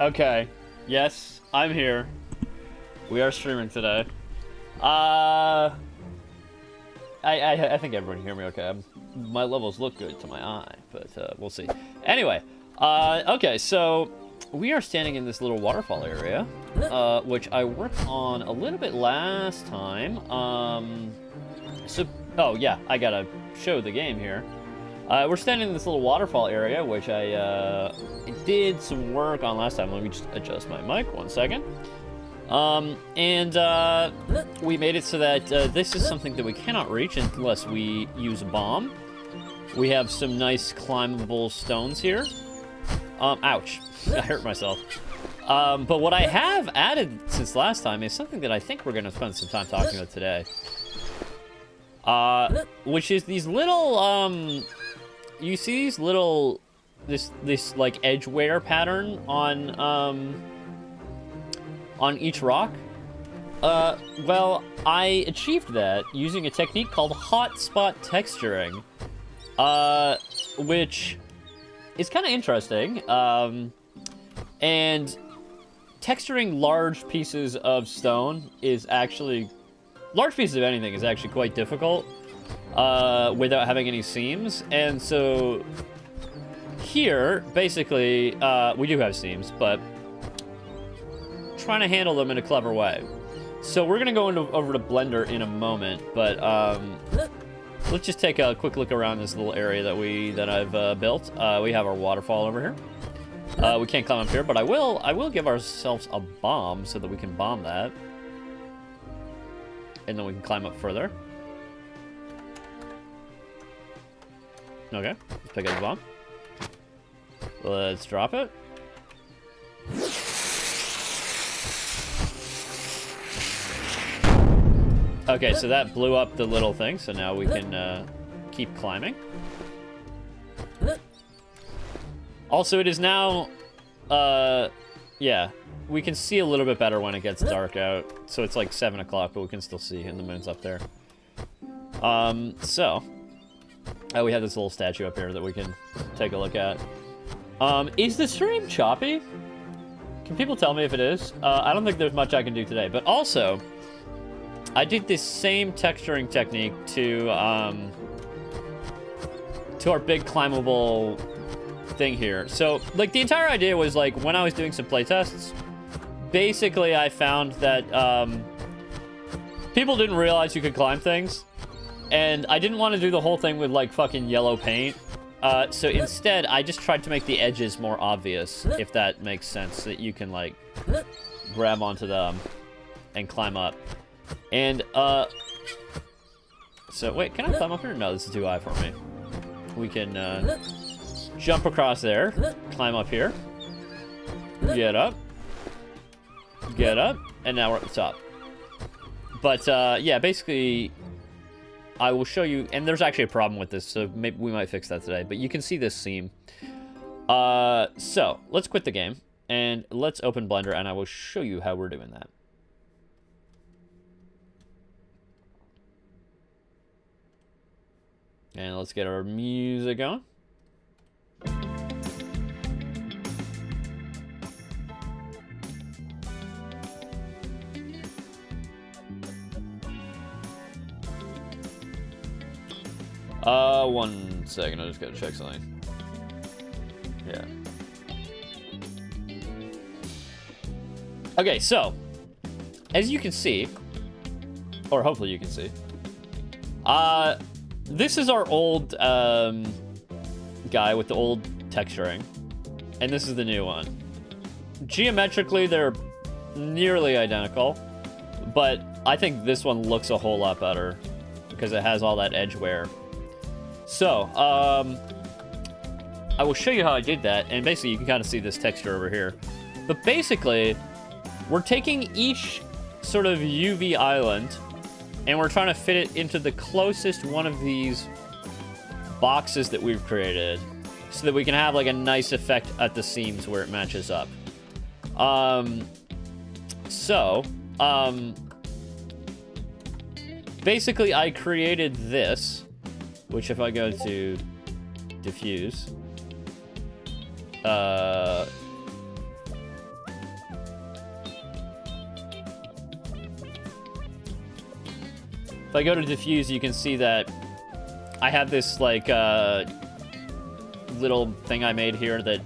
Okay. Yes, I'm here. We are streaming today. I think everyone can hear me okay. My levels look good to my eye, but we'll see. Anyway, okay, so we are standing in this little waterfall area, which I worked on a little bit last time. Oh yeah, I gotta show the game here. We're standing in this little waterfall area, which I did some work on last time. Let me just adjust my mic 1 second. We made it so that this is something that we cannot reach unless we use a bomb. We have some nice climbable stones here. Ouch. I hurt myself. But what I have added since last time is something that I think we're going to spend some time talking about today. Which is these little, you see these little, this like edge wear pattern on each rock? Well, I achieved that using a technique called hotspot texturing, which is kind of interesting, and texturing large pieces of stone is actually, large pieces of anything is actually quite difficult, without having any seams, and so here, basically, we do have seams, but trying to handle them in a clever way. So we're gonna go over to Blender in a moment, but let's just take a quick look around this little area that I've built. We have our waterfall over here. We can't climb up here, but I will give ourselves a bomb so that we can bomb that, and then we can climb up further. Okay, let's pick up the bomb. Let's drop it. Okay, so that blew up the little thing, so now we can keep climbing. Also, it is now, yeah, we can see a little bit better when it gets dark out. So it's like 7 o'clock, but we can still see, and the moon's up there. We have this little statue up here that we can take a look at. Is the stream choppy? Can people tell me if it is? I don't think there's much I can do today, but also, I did this same texturing technique to our big climbable thing here. So, like, the entire idea was, like, when I was doing some playtests, basically I found that people didn't realize you could climb things, and I didn't want to do the whole thing with, like, fucking yellow paint. So instead, I just tried to make the edges more obvious, if that makes sense, that you can, like, grab onto them and climb up. And, so, wait, can I climb up here? No, this is too high for me. We can, jump across there, climb up here, get up, and now we're at the top. But, yeah, basically, I will show you, and there's actually a problem with this, so maybe we might fix that today, but you can see this seam. So, let's quit the game, and let's open Blender, and I will show you how we're doing that. And let's get our music going. One second, I just gotta check something. Yeah. Okay, so, as you can see, or hopefully you can see, this is our old guy with the old texturing, and this is the new one. Geometrically, they're nearly identical, but I think this one looks a whole lot better because it has all that edge wear. So, I will show you how I did that, and basically you can kind of see this texture over here. But basically, we're taking each sort of UV island, and we're trying to fit it into the closest one of these boxes that we've created, so that we can have like a nice effect at the seams where it matches up. Basically I created this, which if I go to diffuse, if I go to diffuse, you can see that I have this like little thing I made here that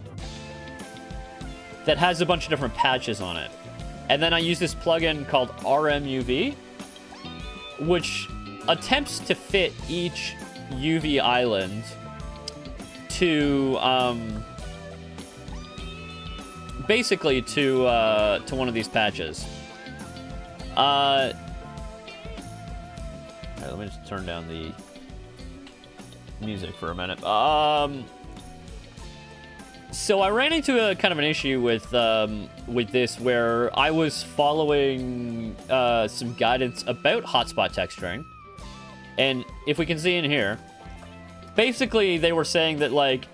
has a bunch of different patches on it. And then I use this plugin called RMUV, which attempts to fit each UV island to basically to one of these patches. Alright, let me just turn down the music for a minute. So I ran into a kind of an issue with this where I was following some guidance about hotspot texturing, and if we can see in here, basically they were saying that like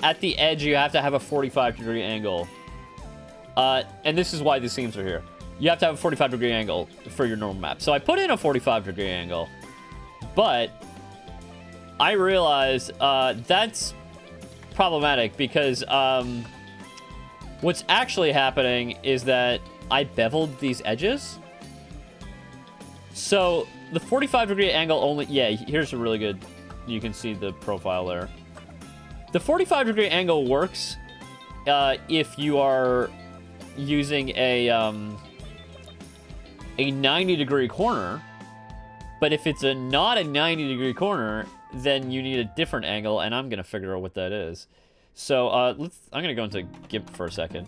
at the edge you have to have a 45-degree angle, and this is why the seams are here. You have to have a 45-degree angle for your normal map. So I put in a 45-degree angle, but I realized that's problematic because what's actually happening is that I beveled these edges. So the 45-degree angle only, yeah, here's a really good, you can see the profile there. The 45-degree angle works if you are using a 90-degree corner, but if it's not a 90-degree corner, then you need a different angle, and I'm gonna figure out what that is. So I'm gonna go into GIMP for a second.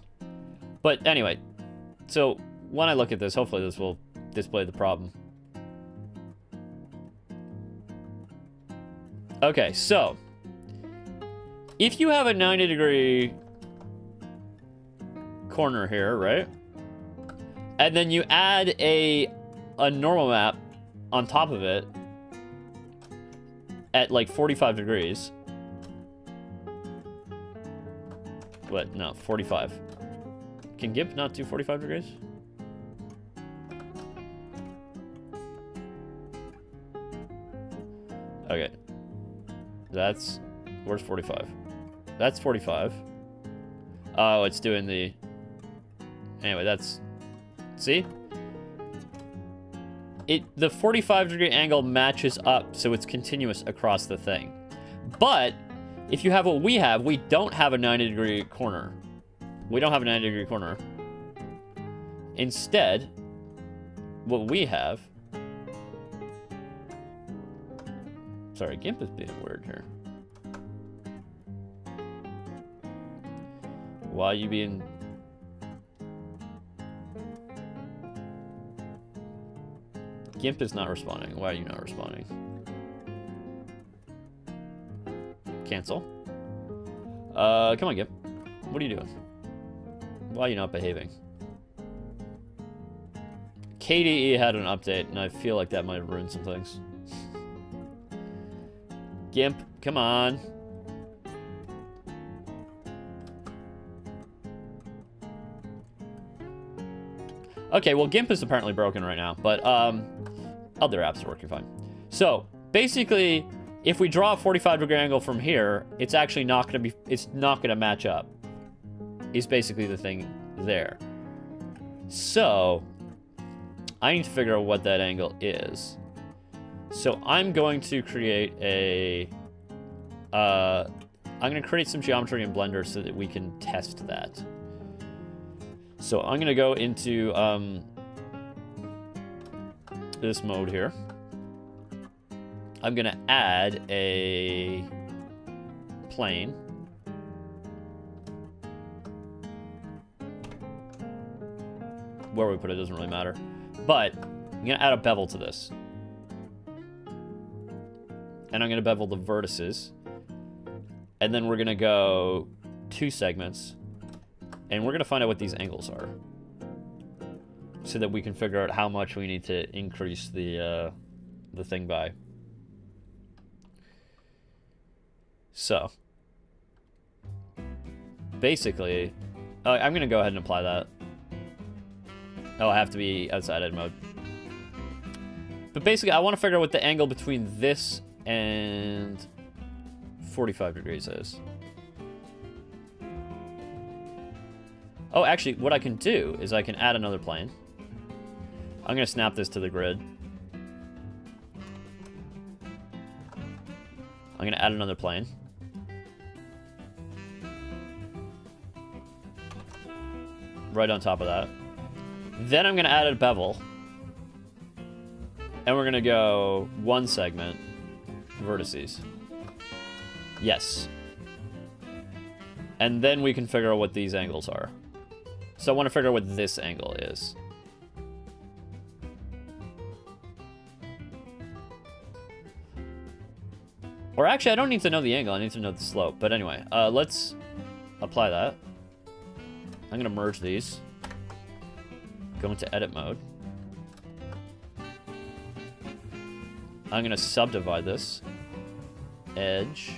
But anyway, so when I look at this, hopefully this will display the problem. Okay, so if you have a 90-degree corner here, right? And then you add a normal map on top of it at like 45 degrees. What? No, 45. Can GIMP not do 45 degrees? Okay. That's... Where's 45? That's 45. Oh, it's doing the... Anyway, that's... See? The 45-degree angle matches up, so it's continuous across the thing. But if you have what we have, we don't have a 90-degree corner. We don't have a 90-degree corner. Instead, what we have... Sorry, GIMP is being weird here. Why are you being... GIMP is not responding. Why are you not responding? Cancel. Come on, GIMP. What are you doing? Why are you not behaving? KDE had an update, and I feel like that might have ruined some things. GIMP, come on. Okay, well, GIMP is apparently broken right now, but other apps are working fine. So basically, if we draw a 45-degree angle from here, it's actually not going to be, it's not going to match up. Is basically the thing there. So I need to figure out what that angle is. So I'm going to create a, I'm going to create some geometry in Blender so that we can test that. So I'm going to go into this mode here. I'm going to add a plane. Where we put it doesn't really matter. But I'm going to add a bevel to this. And I'm going to bevel the vertices. And then we're going to go 2 segments. And we're going to find out what these angles are. So that we can figure out how much we need to increase the thing by. So. Basically, I'm going to go ahead and apply that. Oh, I have to be outside edit mode. But basically, I want to figure out what the angle between this and 45 degrees is. Oh, actually, what I can do is I can add another plane. I'm going to snap this to the grid. I'm going to add another plane. Right on top of that. Then I'm going to add a bevel. And we're going to go 1 segment, vertices. Yes. And then we can figure out what these angles are. So I want to figure out what this angle is. Or actually, I don't need to know the angle. I need to know the slope. But anyway, let's apply that. I'm going to merge these. Go into edit mode. I'm going to subdivide this. Edge.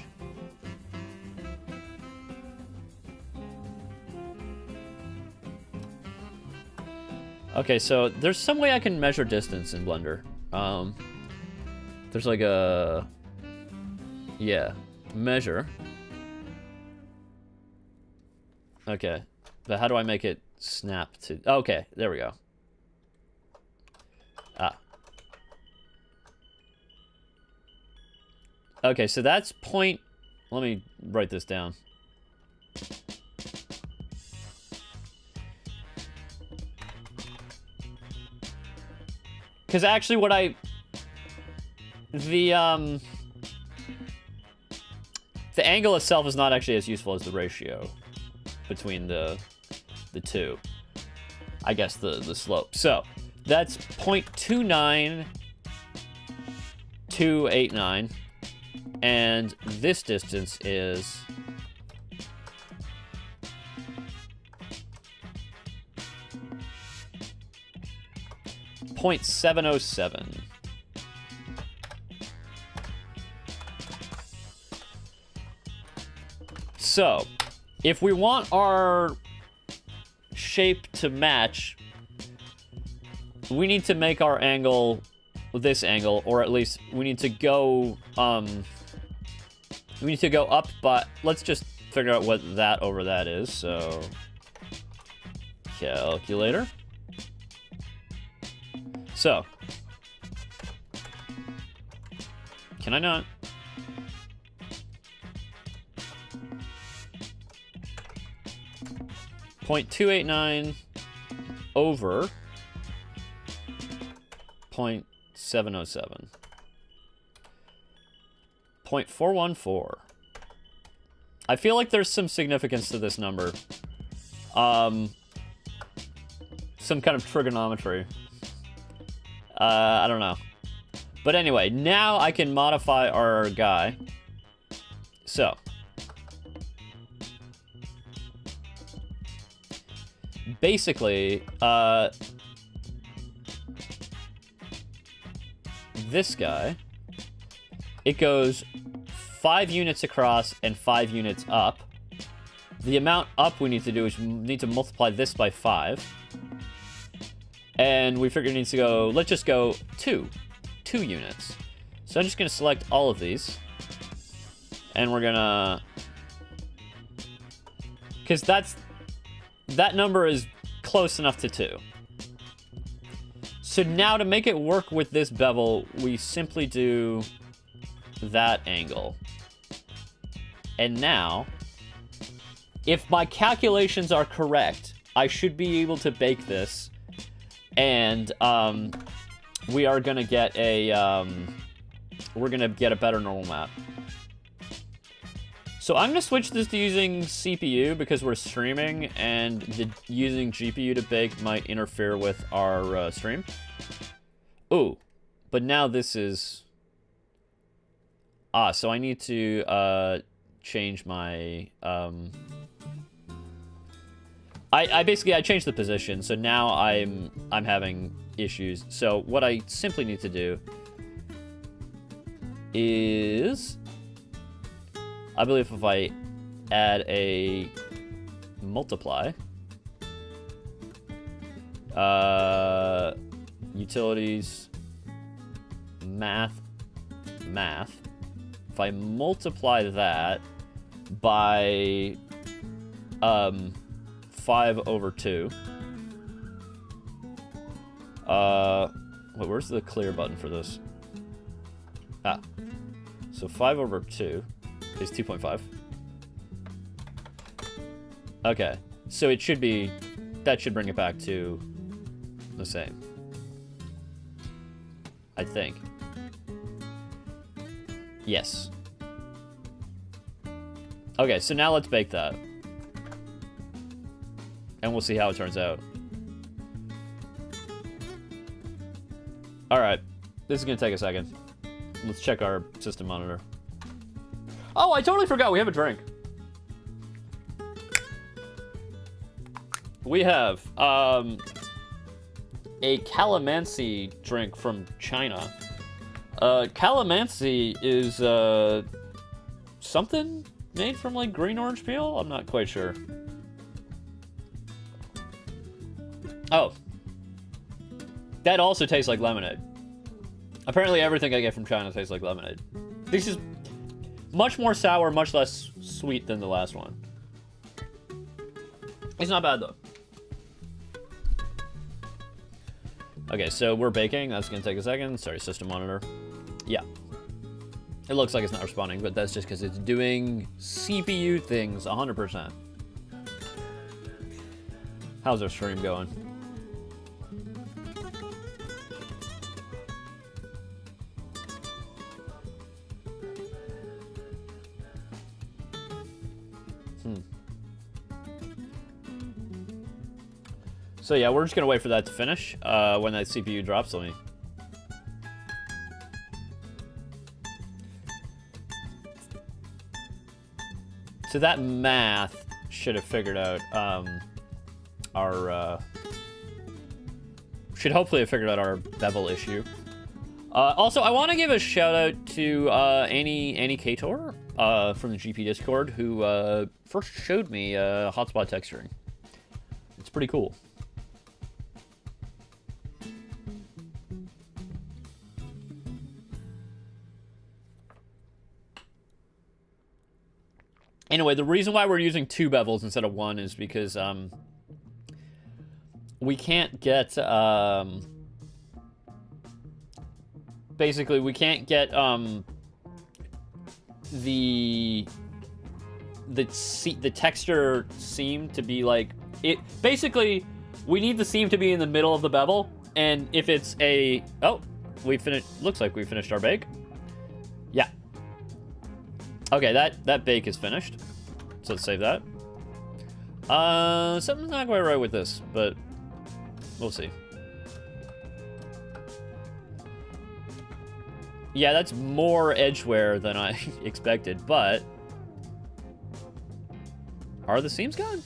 Okay, so there's some way I can measure distance in Blender. There's like a... Yeah. Measure. Okay. But how do I make it snap to... Okay, there we go. Ah. Okay, so that's point... Let me write this down. Because actually what I... The angle itself is not actually as useful as the ratio between the two. I guess the slope. So, that's 0.29289. And this distance is... 0.707. So, if we want our shape to match, we need to make our angle this angle, or at least we need to go up, but let's just figure out what that over that is. So, calculator. So, can I not? .289 over 0.707. 0.414. I feel like there's some significance to this number. Some kind of trigonometry. I don't know. But anyway, now I can modify our guy. So. Basically, this guy, it goes 5 units across and 5 units up. The amount up we need to do is we need to multiply this by 5. And we figure it needs to go, let's just go 2 units. So I'm just going to select all of these. And we're going to... Because that number is close enough to 2. So now to make it work with this bevel, we simply do that angle. And now, if my calculations are correct, I should be able to bake this, and we are gonna get a better normal map. So I'm gonna switch this to using CPU because we're streaming, and using GPU to bake might interfere with our stream. Ooh, but now this is... so I need to change my... I basically changed the position, so now I'm having issues. So what I simply need to do is... I believe if I add a multiply, utilities, math, if I multiply that by 5/2, wait, where's the clear button for this? So 5/2 is 2.5. Okay, so it should be, that should bring it back to the same, I think. Yes. Okay, so now let's bake that, and we'll see how it turns out. Alright, this is gonna take a second. Let's check our system monitor. Oh, I totally forgot we have a drink. We have a calamansi drink from China. Calamansi is something made from like green orange peel? I'm not quite sure. Oh. That also tastes like lemonade. Apparently everything I get from China tastes like lemonade. This is much more sour, much less sweet than the last one. It's not bad, though. Okay, so we're baking. That's going to take a second. Sorry, system monitor. Yeah. It looks like it's not responding, but that's just because it's doing CPU things 100%. How's our stream going? So yeah, we're just gonna wait for that to finish. When that CPU drops, let me... So that math should have figured out should hopefully have figured out our bevel issue. Also, I want to give a shout out to Annie Kator from the GP Discord, who first showed me hotspot texturing. It's pretty cool. Anyway, the reason why we're using 2 bevels instead of 1 is because we can't get basically we can't get the texture seam to be like it. Basically, we need the seam to be in the middle of the bevel, and if it's a we finished. Looks like we finished our bake. Yeah. Okay, that bake is finished. So let's save that. Something's not quite right with this, but we'll see. Yeah, that's more edgeware than I expected, but are the seams gone?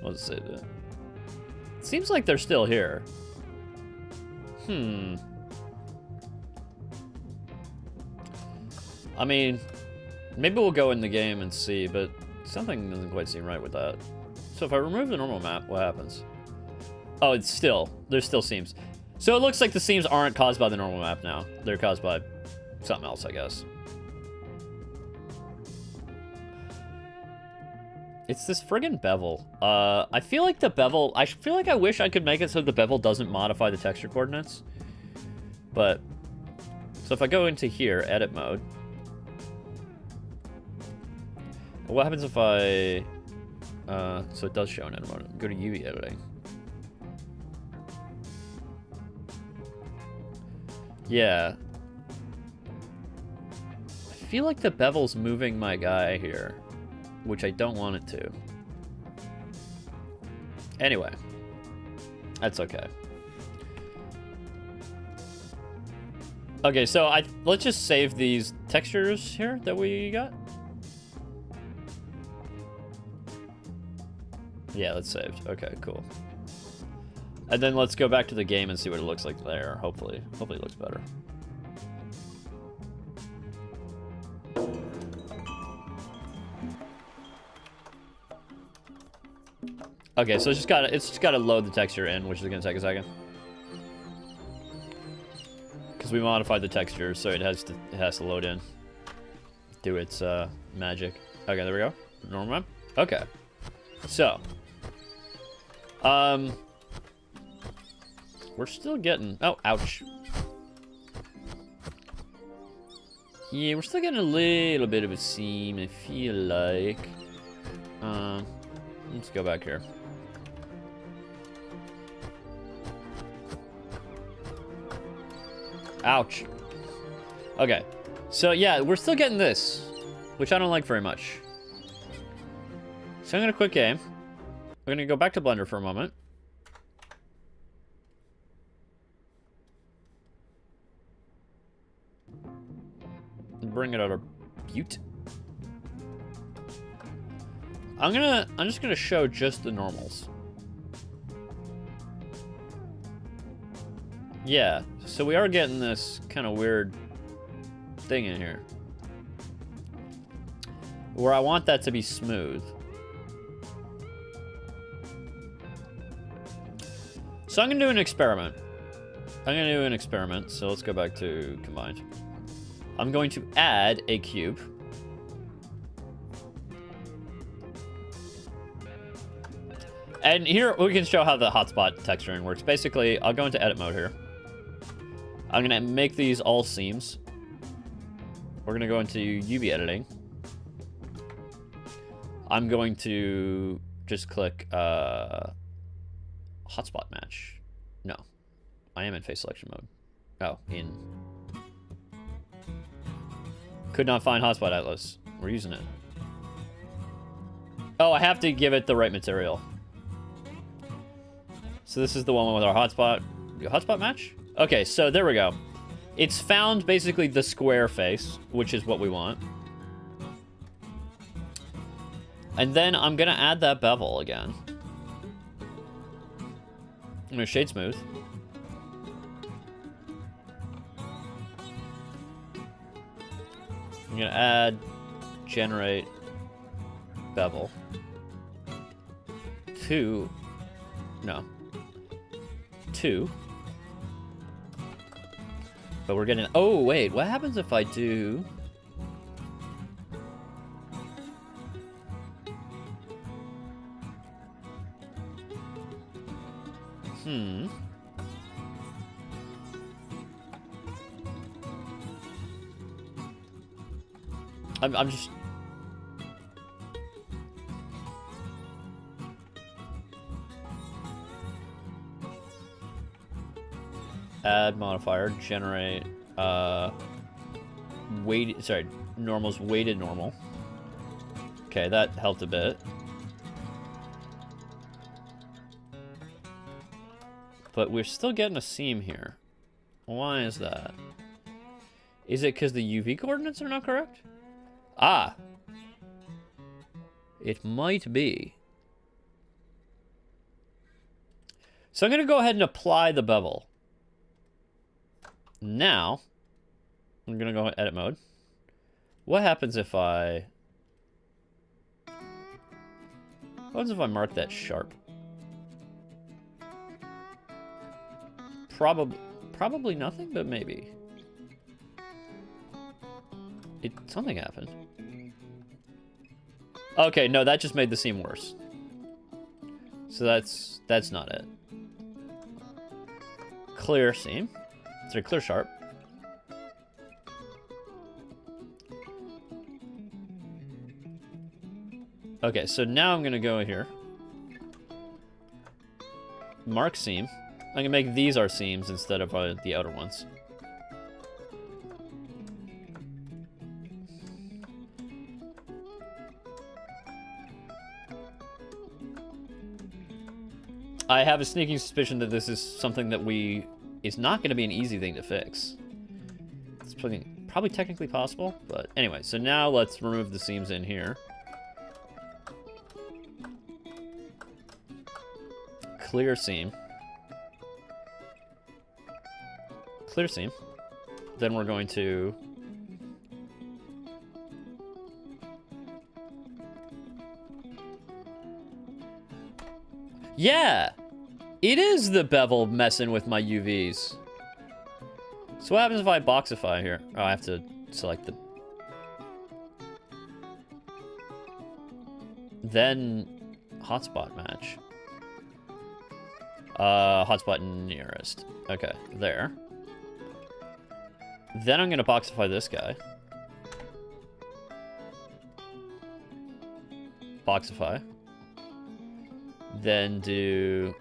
Let's save that. It seems like they're still here. I mean, maybe we'll go in the game and see, but something doesn't quite seem right with that. So if I remove the normal map, what happens? Oh, there's still seams. So it looks like the seams aren't caused by the normal map now. They're caused by something else, I guess. It's this friggin' bevel. I feel like the bevel... I feel like I wish I could make it so the bevel doesn't modify the texture coordinates. But... So if I go into here, edit mode... What happens if I... So it does show in edit mode. Go to UV editing. Yeah. I feel like the bevel's moving my guy here, which I don't want it to. Anyway, that's okay. Okay, so let's just save these textures here that we got. Yeah, that's saved. Okay, cool. And then let's go back to the game and see what it looks like there. Hopefully it looks better. Okay, so it's just gotta load the texture in, which is gonna take a second. Because we modified the texture, so it has to load in. Do its magic. Okay, there we go. Normal map. Okay. So we're still getting... Oh, ouch. Yeah, we're still getting a little bit of a seam, I feel like. Let's go back here. Ouch. Okay. So, yeah, we're still getting this, which I don't like very much. So I'm going to quit game. We're going to go back to Blender for a moment. Bring it out of Butte. I'm just gonna show just the normals. Yeah, so we are getting this kind of weird thing in here where I want that to be smooth. So I'm gonna do an experiment. So let's go back to combined. I'm going to add a cube. And here we can show how the hotspot texturing works. Basically, I'll go into edit mode here. I'm gonna make these all seams. We're gonna go into UV editing. I'm going to just click hotspot match. No, I am in face selection mode. Oh, in. Could not find hotspot atlas. We're using it. Oh, I have to give it the right material. So this is the one with our hotspot. Hotspot match? Okay, so there we go. It's found basically the square face, which is what we want. And then I'm gonna add that bevel again. I'm gonna shade smooth. I'm gonna add generate bevel to, no, 2. But we're getting, oh wait, what happens if I do, I'm just... Add modifier, generate, normal's weighted normal. Okay, that helped a bit. But we're still getting a seam here. Why is that? Is it because the UV coordinates are not correct? Ah. It might be. So I'm going to go ahead and apply the bevel. Now, I'm going to go edit mode. What happens if I... What happens if I mark that sharp? Probably nothing, but maybe. Something happened. Okay, no, that just made the seam worse. So that's not it. Clear seam. Sorry, clear sharp. Okay, so now I'm gonna go here. Mark seam. I'm gonna make these our seams instead of the outer ones. I have a sneaking suspicion that this is something that is not gonna be an easy thing to fix. It's probably technically possible, but anyway, so now let's remove the seams in here. Clear seam. Clear seam. Then we're going to... Yeah! It is the bevel messing with my UVs. So what happens if I boxify here? Oh, I have to select the... Then... Hotspot match. Hotspot nearest. Okay, there. Then I'm gonna boxify this guy. Boxify. Then do...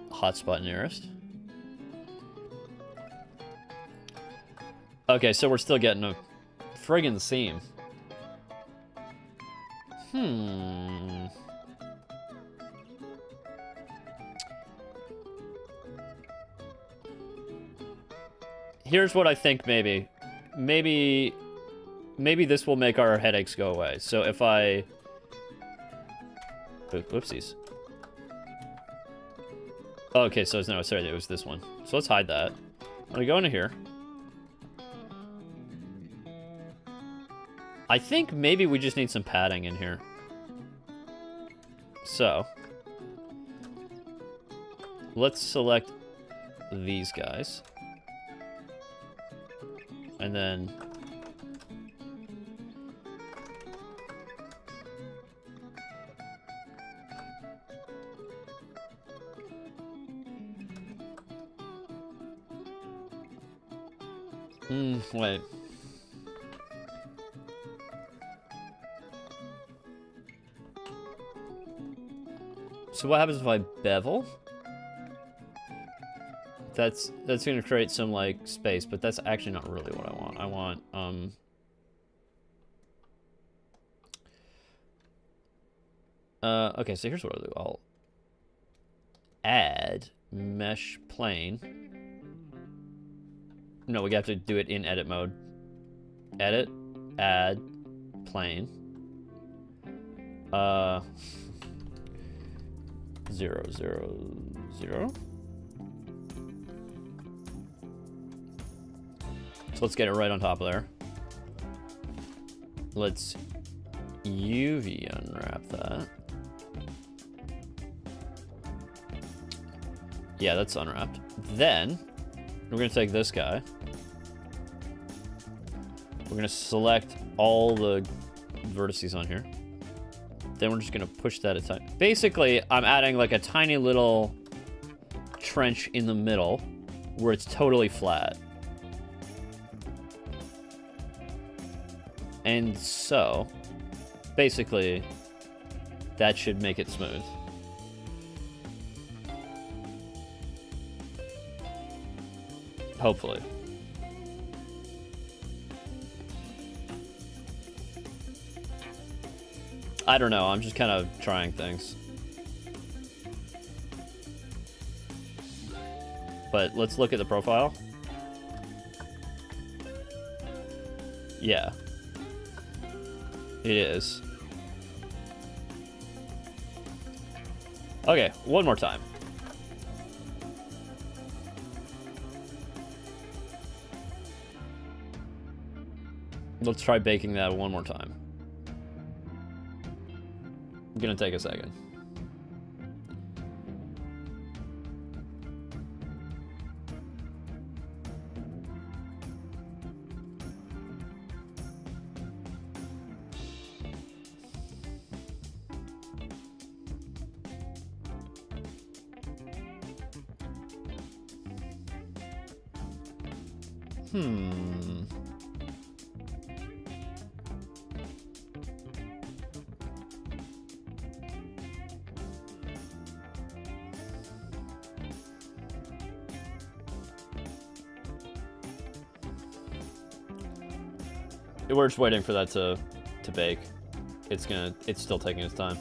Hotspot nearest. Okay, so we're still getting a friggin' seam. Here's what I think maybe. Maybe this will make our headaches go away. So if I... Whoopsies. Okay, so no, sorry, it was this one. So let's hide that. I'm gonna go into here. I think maybe we just need some padding in here. So let's select these guys. And then wait. So what happens if I bevel? That's gonna create some like space, but that's actually not really what I want. I want okay, so here's what I'll do. I'll add mesh plane. No, we have to do it in edit mode. Edit, add, plane. 0, 0, 0. So let's get it right on top of there. Let's UV unwrap that. Yeah, that's unwrapped. Then we're gonna take this guy. We're gonna select all the vertices on here. Then we're just gonna push that aside. Basically, I'm adding like a tiny little trench in the middle where it's totally flat. And so, basically, that should make it smooth. Hopefully. I don't know, I'm just kind of trying things. But let's look at the profile. Yeah. It is. Okay, one more time. Let's try baking that one more time. Gonna take a second. We're just waiting for that to bake. It's still taking its time.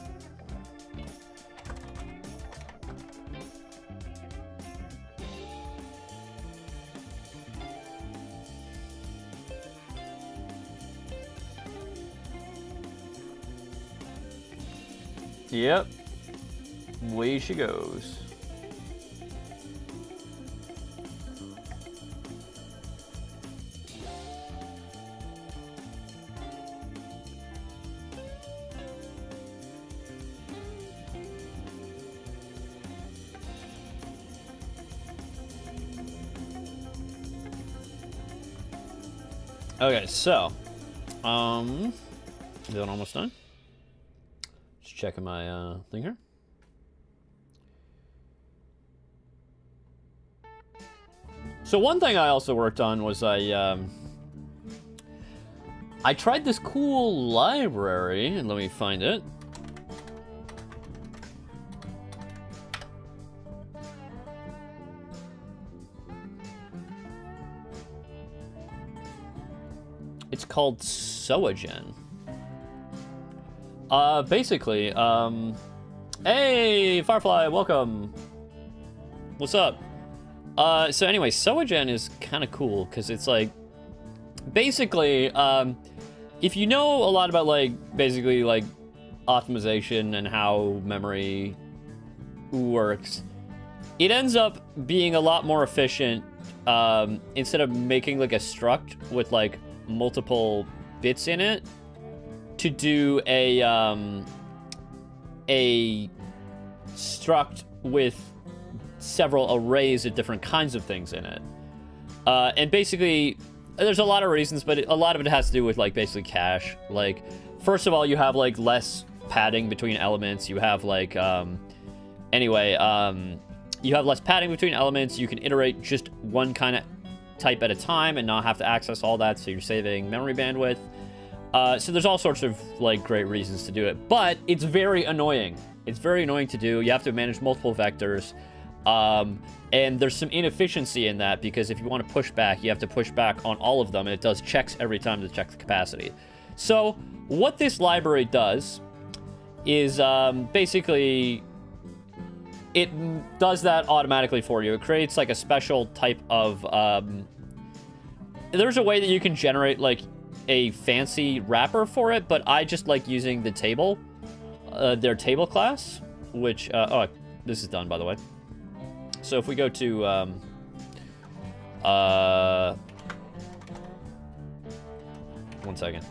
Yep. Way she goes. Okay, so, is that almost done? Just checking my thing here. So one thing I also worked on was I tried this cool library, and let me find it. It's called SoaGen. Basically, hey, Firefly, welcome. What's up? So anyway, SoaGen is kind of cool because it's like, basically, if you know a lot about like, basically like optimization and how memory works, it ends up being a lot more efficient, instead of making like a struct with like multiple bits in it, to do a struct with several arrays of different kinds of things in it. And basically, there's a lot of reasons, but a lot of it has to do with like basically cache. Like, first of all, you have like less padding between elements. You have like, you have less padding between elements. You can iterate just one kind of type at a time and not have to access all that, so you're saving memory bandwidth. So there's all sorts of like great reasons to do it, but it's very annoying. It's very annoying to do. You have to manage multiple vectors, and there's some inefficiency in that, because if you want to push back, you have to push back on all of them, and it does checks every time to check the capacity. So what this library does is basically it does that automatically for you. It creates like a special type of there's a way that you can generate like a fancy wrapper for it, but I just like using the table, their table class, which oh, this is done, by the way. So if we go to one second,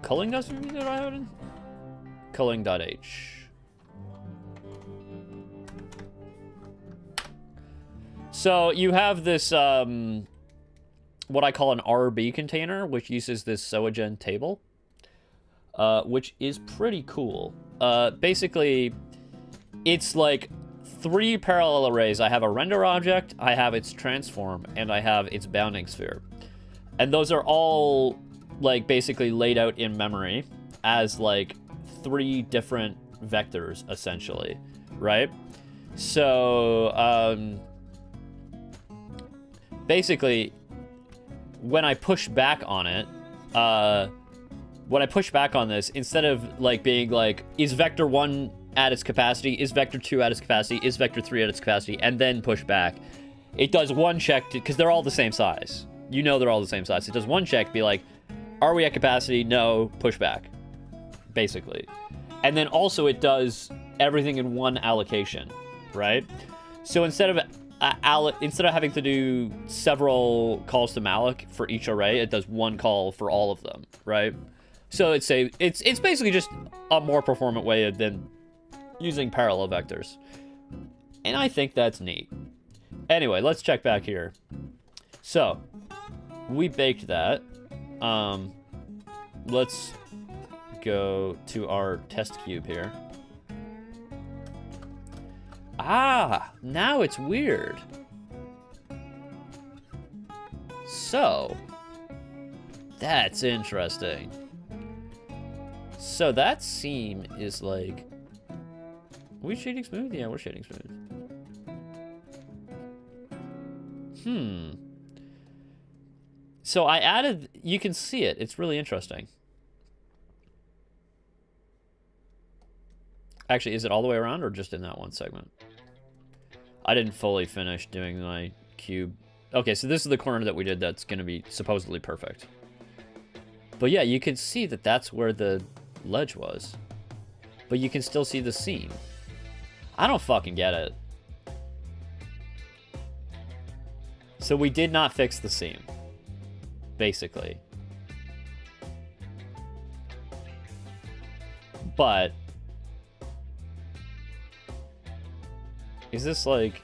culling culling.h. So you have this what I call an RB container, which uses this SoaGen table, which is pretty cool. Basically, it's like 3 parallel arrays. I have a render object, I have its transform, and I have its bounding sphere. And those are all like basically laid out in memory as like 3 different vectors, essentially, right? So basically, when I push back on it, when I push back on this, instead of like being like, is vector 1 at its capacity, is vector 2 at its capacity, is vector 3 at its capacity, and then push back, it does one check, because they're all the same size. You know they're all the same size. It does one check, be like, are we at capacity? No, push back, basically. And then also it does everything in one allocation, right? So instead of having to do several calls to malloc for each array, it does one call for all of them, right? So it's basically just a more performant way than using parallel vectors. And I think that's neat. Anyway, let's check back here. So, we baked that. Let's go to our test cube here. Ah, now it's weird. So, that's interesting. So that seam is like... Are we shading smooth? Yeah, we're shading smooth. So I added you can see it. It's really interesting. Actually, is it all the way around or just in that one segment? I didn't fully finish doing my cube. Okay, so this is the corner that we did that's going to be supposedly perfect. But yeah, you can see that that's where the ledge was. But you can still see the seam. I don't fucking get it. So we did not fix the seam, basically. But is this like...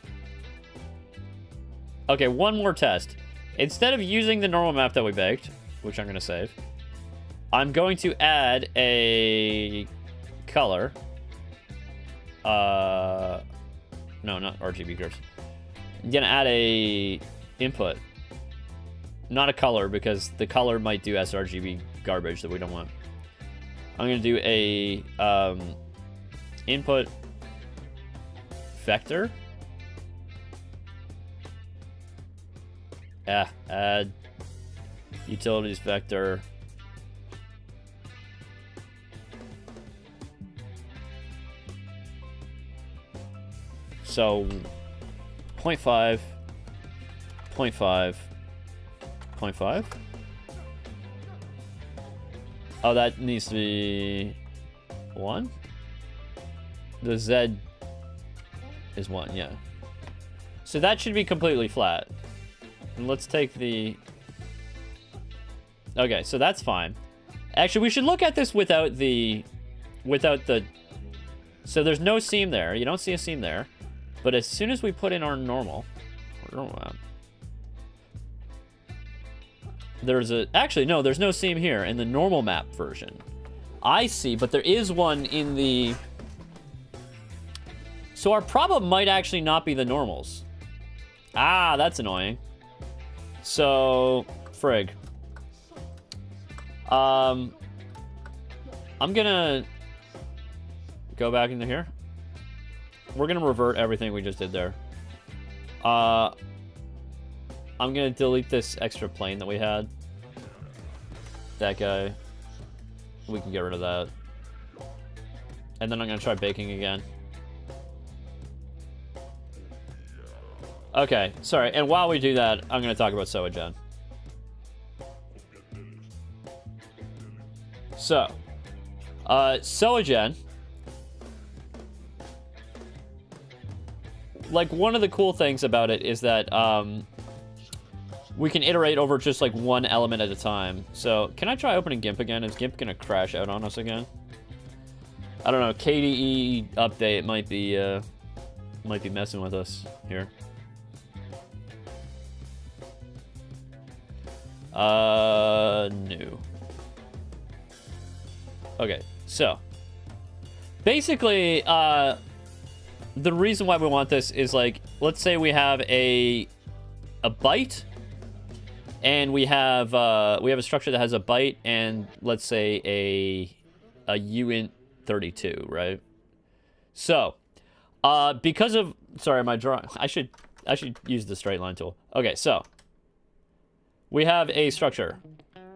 Okay, one more test. Instead of using the normal map that we baked, which I'm going to save, I'm going to add a color. No, not RGB groups. I'm going to add a input. Not a color, because the color might do sRGB garbage that we don't want. I'm going to do a input vector. Add utilities vector. So 0.5, 0.5, 0.5. Oh, that needs to be 1. The Z is 1, yeah. So that should be completely flat. And let's take the... Okay, so that's fine. Actually, we should look at this without the... So there's no seam there. You don't see a seam there. But as soon as we put in our normal... There's a... Actually, no, there's no seam here in the normal map version. I see, but there is one in the... So our problem might actually not be the normals. Ah, that's annoying. So, frig. I'm gonna go back into here. We're gonna revert everything we just did there. I'm gonna delete this extra plane that we had. That guy. We can get rid of that. And then I'm gonna try baking again. Okay, sorry, and while we do that, I'm going to talk about SoaGen. So, SoaGen, like, one of the cool things about it is that we can iterate over just, like, one element at a time. So, can I try opening GIMP again? Is GIMP going to crash out on us again? I don't know, KDE update might be messing with us here. No. Okay, so basically, the reason why we want this is, like, let's say we have a byte, and we have a structure that has a byte and, let's say, a uint 32, right? So, because of, sorry, my drawing, I should use the straight line tool. Okay, so we have a structure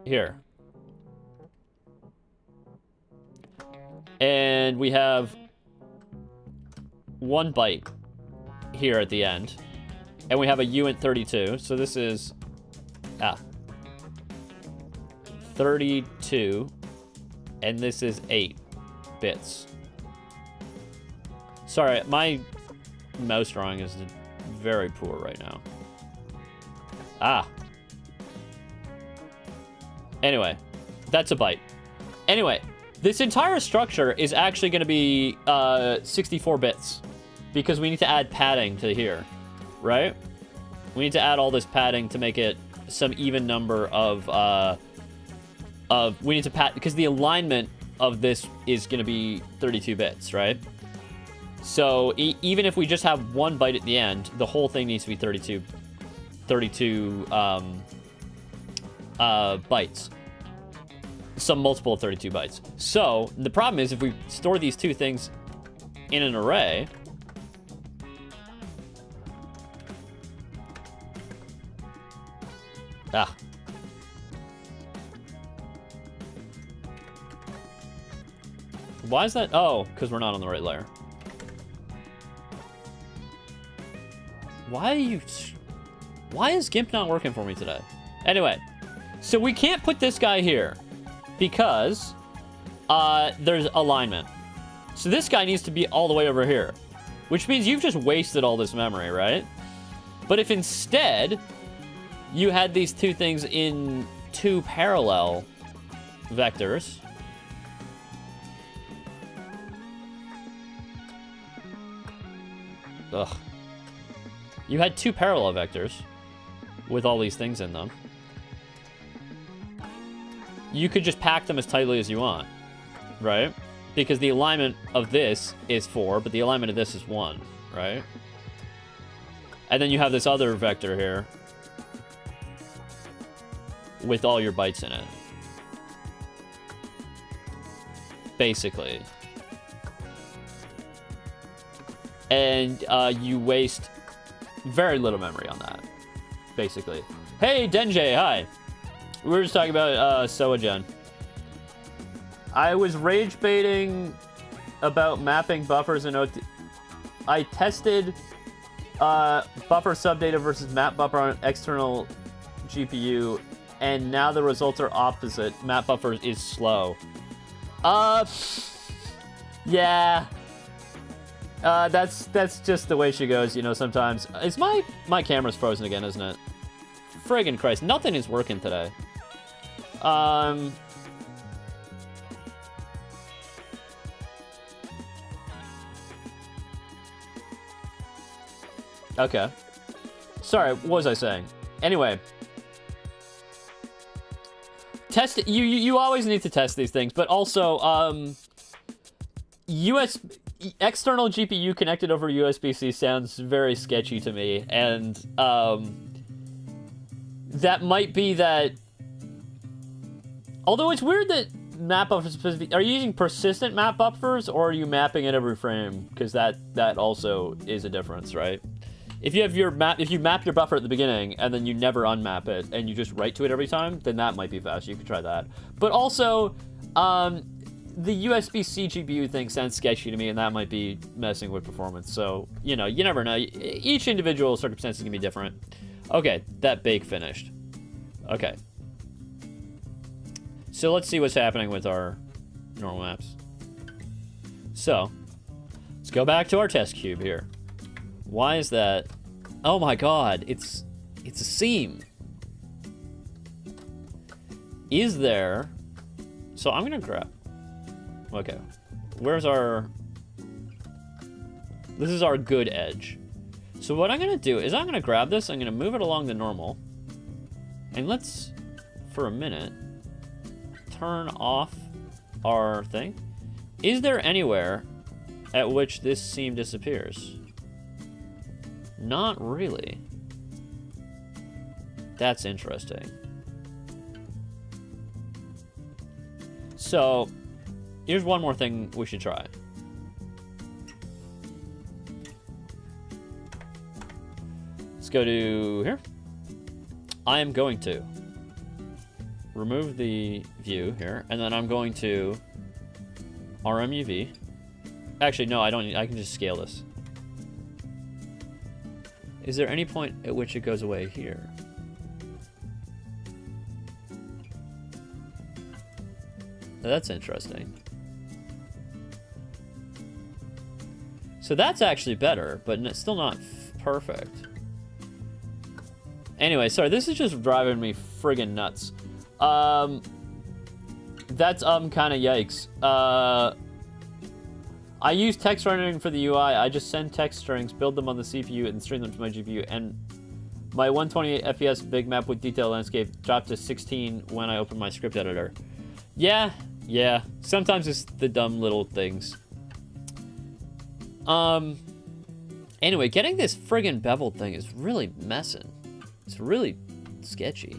here. And we have 1 byte here at the end. And we have a uint 32. So this is 32. And this is 8 bits. Sorry, my mouse drawing is very poor right now. Anyway, that's a byte. Anyway, this entire structure is actually going to be 64 bits because we need to add padding to here, right? We need to add all this padding to make it some even number of we need to pad, because the alignment of this is going to be 32 bits, right? So even if we just have 1 byte at the end, the whole thing needs to be 32 bytes. Some multiple of 32 bytes. So the problem is if we store these two things in an array, Why is that? Oh, because we're not on the right layer. Why is GIMP not working for me today? Anyway, so we can't put this guy here because there's alignment. So this guy needs to be all the way over here, which means you've just wasted all this memory, right? But if instead you had these two things in two parallel vectors, ugh. You had two parallel vectors with all these things in them. You could just pack them as tightly as you want, right? Because the alignment of this is 4, but the alignment of this is 1, right? And then you have this other vector here with all your bytes in it. Basically. And you waste very little memory on that, basically. Hey, Denjay, hi. We were just talking about Soagen. I was rage baiting about mapping buffers in OT. I tested buffer subdata versus map buffer on an external GPU, and now the results are opposite. Map buffer is slow. Yeah. That's just the way she goes, you know, sometimes. It's my camera's frozen again, isn't it? Friggin' Christ, nothing is working today. Okay. Sorry, what was I saying? Anyway. Test it. You always need to test these things, but also, external GPU connected over USB-C sounds very sketchy to me, and that might be that. Although it's weird that map buffers are you using persistent map buffers, or are you mapping at every frame? Because that also is a difference, right? If you have if you map your buffer at the beginning and then you never unmap it and you just write to it every time, then that might be fast. You could try that. But also, the USB-C GPU thing sounds sketchy to me, and that might be messing with performance. So, you know, you never know. Each individual circumstance can be different. Okay, that bake finished. Okay. So let's see what's happening with our normal maps. So, let's go back to our test cube here. Why is that? Oh my god, it's a seam. Is there... So I'm gonna grab... Okay, where's our... This is our good edge. So what I'm gonna do is I'm gonna grab this, I'm gonna move it along the normal, and let's, for a minute, turn off our thing. Is there anywhere at which this seam disappears? Not really. That's interesting. So, here's one more thing we should try. Let's go to here. I am going to remove the view here, and then I'm going to RMUV. Actually, no, I don't need, I can just scale this. Is there any point at which it goes away here? That's interesting. So that's actually better, but it's still not perfect. Anyway, sorry, this is just driving me friggin' nuts. That's kind of yikes. I use text rendering for the UI. I just send text strings, build them on the CPU, and stream them to my GPU. And my 128 FPS big map with detailed landscape dropped to 16 when I open my script editor. Yeah. Sometimes it's the dumb little things. Anyway, getting this friggin' beveled thing is really messing. It's really sketchy.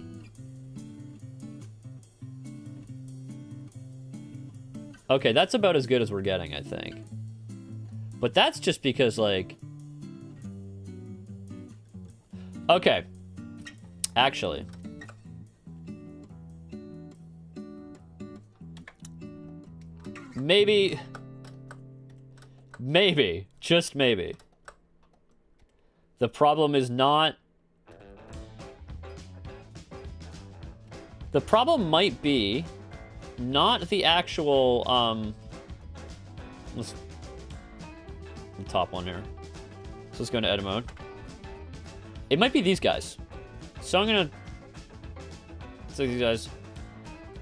Okay, that's about as good as we're getting, I think. But that's just because, like... Okay. Actually. Maybe Maybe. Just maybe. The problem is not... The problem might be not the actual, let's... The top one here. So let's go into edit mode. It might be these guys. So I'm gonna... Select these guys.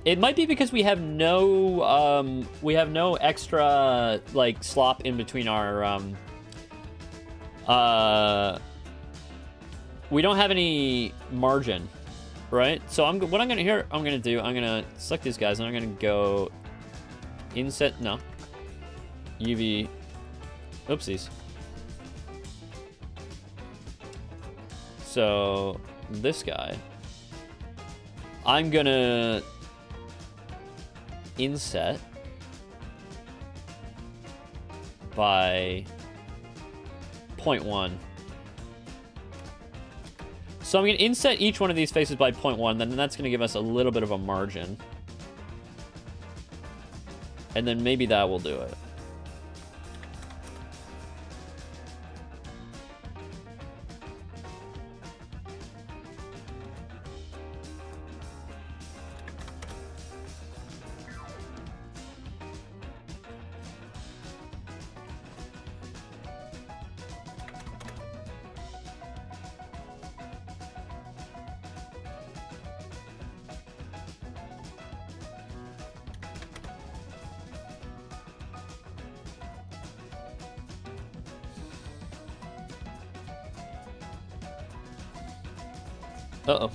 It might be because we have no extra, like, slop in between our, we don't have any margin, right? So what I'm gonna select these guys, and I'm gonna go inset, no. UV, oopsies. So, this guy, I'm gonna inset by 0.1. So I'm going to inset each one of these faces by 0.1, then that's going to give us a little bit of a margin. And then maybe that will do it. Uh-oh.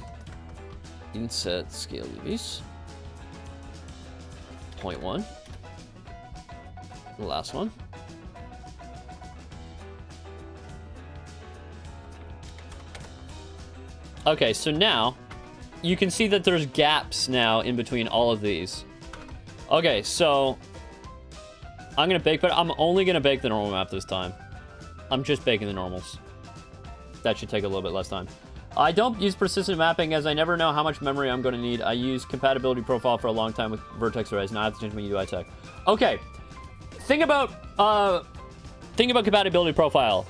Inset scale UVs. 0.1. The last one. Okay, so now you can see that there's gaps now in between all of these. Okay, so I'm gonna bake, but I'm only gonna bake the normal map this time. I'm just baking the normals. That should take a little bit less time. I don't use persistent mapping as I never know how much memory I'm going to need. I use compatibility profile for a long time with vertex arrays. Now I have to change my UI tech. Okay, think about compatibility profile.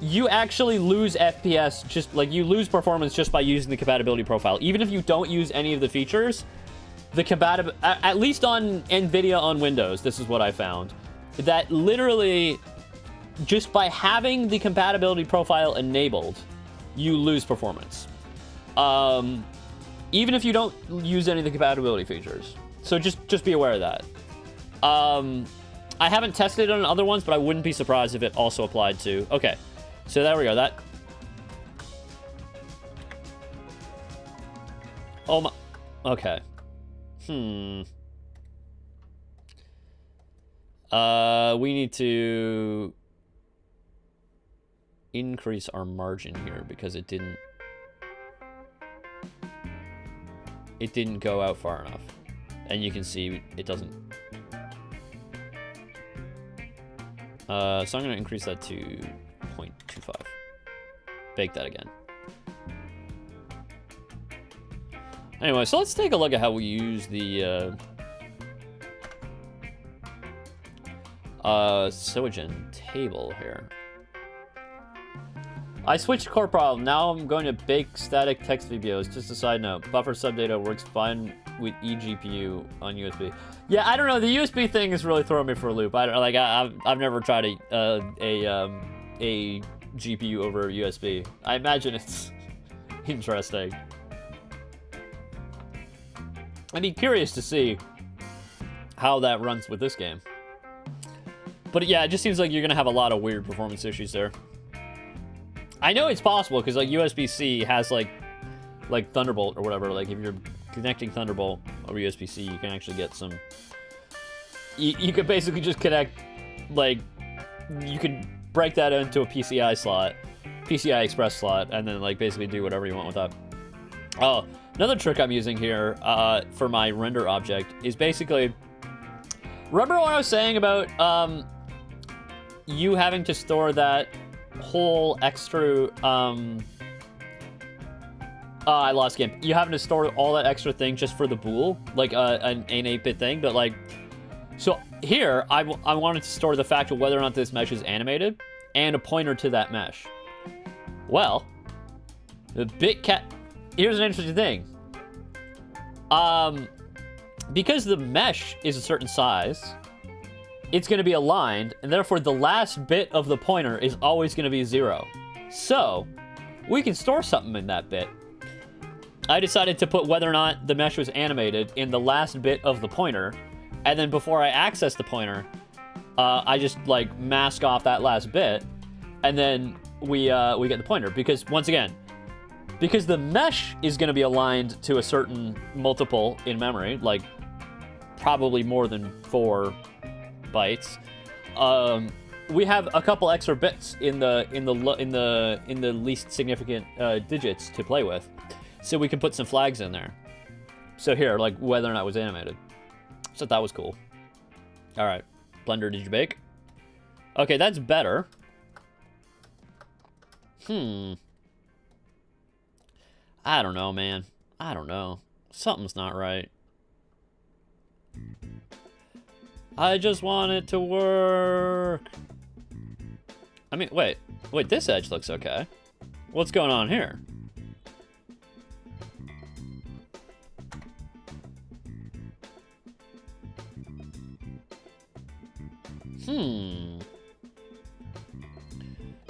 You actually lose FPS, just like you lose performance just by using the compatibility profile. Even if you don't use any of the features, the at least on NVIDIA on Windows, this is what I found, that literally, just by having the compatibility profile enabled, you lose performance. Even if you don't use any of the compatibility features. So just be aware of that. I haven't tested it on other ones, but I wouldn't be surprised if it also applied to... Okay, so there we go. That... Oh my... Okay. We need to increase our margin here because it didn't go out far enough, and you can see it doesn't. So I'm going to increase that to 0.25. Bake that again. Anyway, so let's take a look at how we use the Sojourn table here. I switched core problem. Now I'm going to bake static text VBOs. Just a side note, buffer subdata works fine with eGPU on USB. Yeah, I don't know. The USB thing is really throwing me for a loop. I don't like. I've never tried a GPU over USB. I imagine it's interesting. I'd be curious to see how that runs with this game. But yeah, it just seems like you're gonna have a lot of weird performance issues there. I know it's possible because like USB-C has like Thunderbolt or whatever. Like if you're connecting Thunderbolt over USB-C, you can actually get some. You could basically just connect, like, you could break that into a PCI slot, PCI Express slot, and then like basically do whatever you want with that. Oh, another trick I'm using here for my render object is basically. Remember what I was saying about you having to store that whole extra I lost game. You having to store all that extra thing just for the bool, like an 8-bit thing, but like So here, I wanted to store the fact of whether or not this mesh is animated and a pointer to that mesh. Well, the bitcat... Here's an interesting thing. Because the mesh is a certain size, it's going to be aligned, and therefore the last bit of the pointer is always going to be 0. So, we can store something in that bit. I decided to put whether or not the mesh was animated in the last bit of the pointer, and then before I access the pointer, I just like mask off that last bit, and then we get the pointer. Because once again, because the mesh is going to be aligned to a certain multiple in memory, like probably more than 4 bytes. We have a couple extra bits in the least significant digits to play with, so we can put some flags in there. So here, like whether or not it was animated. So that was cool. All right, Blender, did you bake? Okay, that's better. I don't know, man. I don't know. Something's not right. I just want it to work. I mean, wait, this edge looks okay. What's going on here?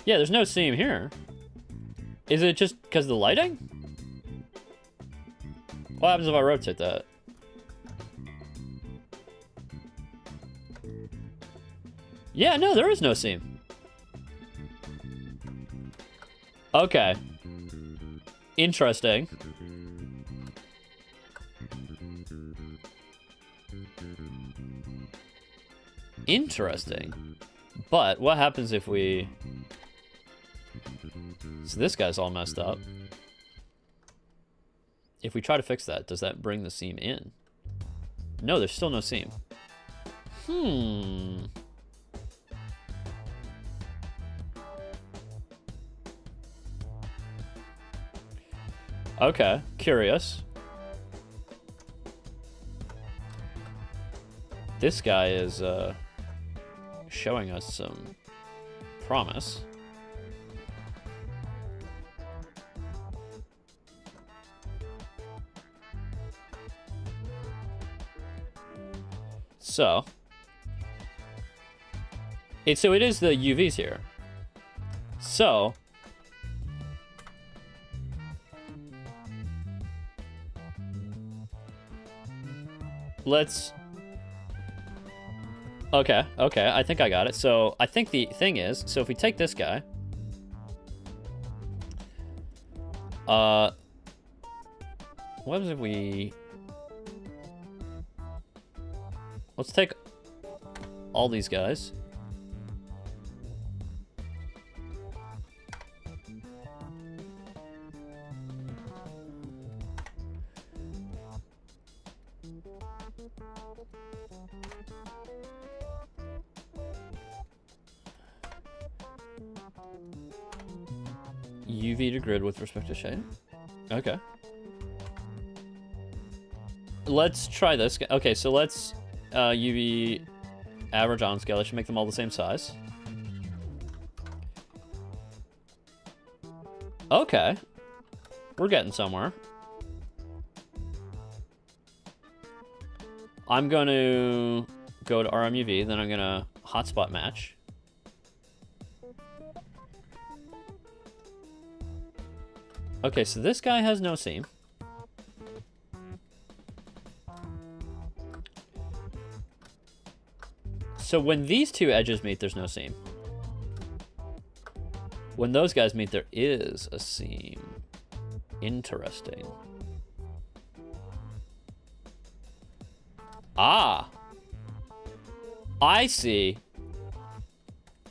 Yeah, there's no seam here. Is it just because of the lighting? What happens if I rotate that? Yeah, no, there is no seam. Okay. Interesting. Interesting. But what happens if we... So this guy's all messed up. If we try to fix that, does that bring the seam in? No, there's still no seam. Okay, curious. This guy is showing us some promise. So it is the UVs here. So let's... Okay, I think I got it. So I think the thing is, so if we take this guy, what happens if we... Let's take all these guys. UV to grid with respect to shading. Okay. Let's try this. Okay, so let's UV average on scale. I should make them all the same size. Okay. We're getting somewhere. I'm going to go to RMUV, then I'm going to hotspot match. Okay, so this guy has no seam. So when these two edges meet, there's no seam. When those guys meet, there is a seam. Interesting. Ah. I see.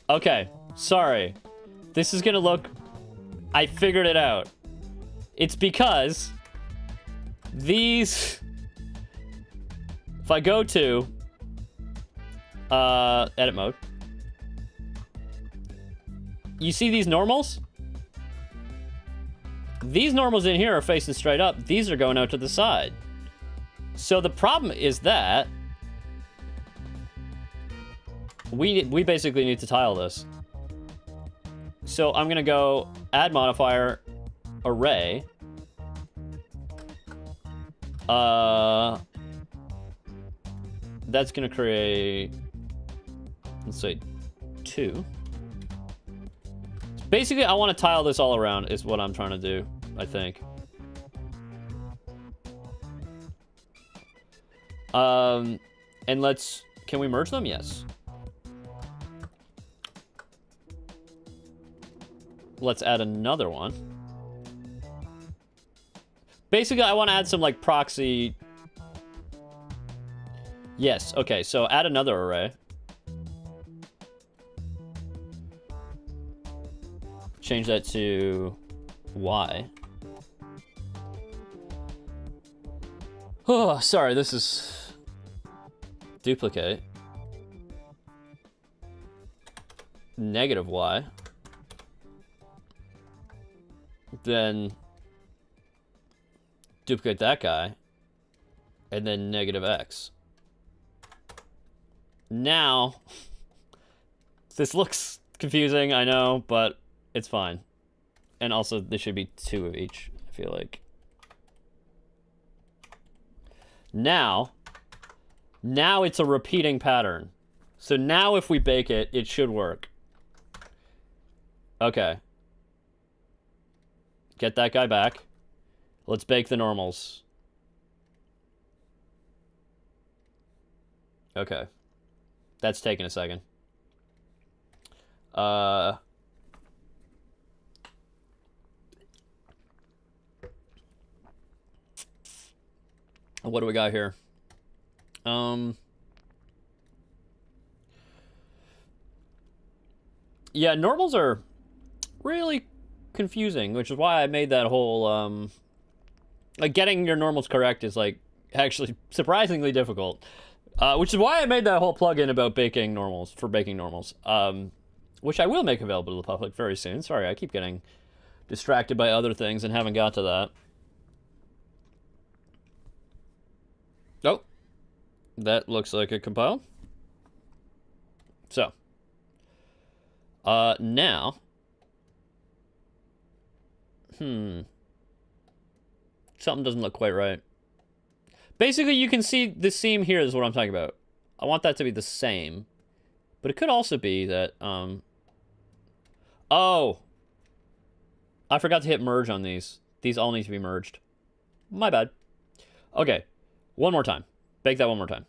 Okay, sorry. This is gonna look... I figured it out. It's because these... If I go to edit mode, you see these normals? These normals in here are facing straight up. These are going out to the side. So the problem is that we basically need to tile this. So I'm gonna go add modifier array. That's gonna create, let's say, 2. Basically, I want to tile this all around is what I'm trying to do, I think. And can we merge them? Yes. Let's add another one. Basically, I want to add some, like, proxy. Yes, okay, so add another array. Change that to Y. Oh, sorry, this is duplicate. Negative Y. Then duplicate that guy. And then negative X. Now, this looks confusing, I know, but it's fine. And also, there should be 2 of each, I feel like. Now it's a repeating pattern. So now if we bake it, it should work. Okay. Get that guy back. Let's bake the normals. Okay. That's taking a second. What do we got here? Yeah, normals are really confusing, which is why I made that whole, like, getting your normals correct is, like, actually surprisingly difficult. Which is why I made that whole plugin about baking normals, for baking normals. Which I will make available to the public very soon. Sorry, I keep getting distracted by other things and haven't got to that. Oh, that looks like a compile. So, now, something doesn't look quite right. Basically, you can see the seam here is what I'm talking about. I want that to be the same, but it could also be that, oh, I forgot to hit merge on these. These all need to be merged. My bad. Okay, one more time. Bake that one more time.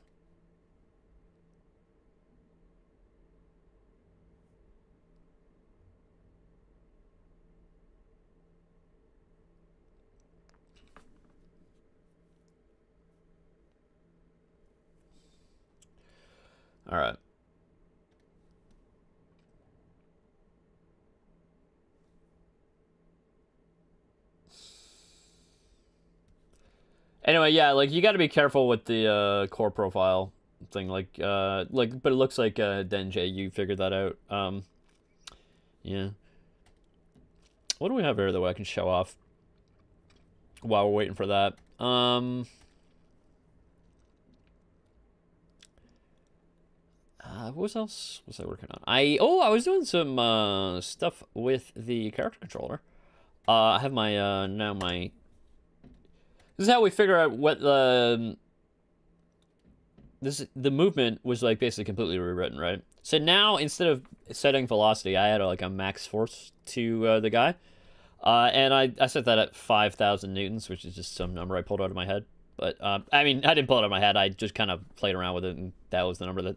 All right. Anyway, yeah, like, you got to be careful with the core profile thing, like, but it looks like Denjay, you figured that out. Yeah. What do we have here that I can show off while we're waiting for that? What else was I working on? I was doing some stuff with the character controller. I have my now my. This is how we figure out what the movement was, like, basically completely rewritten, right? So now instead of setting velocity, I had like a max force to the guy, and I set that at 5,000 newtons, which is just some number I pulled out of my head. But I mean, I didn't pull it out of my head. I just kind of played around with it, and that was the number that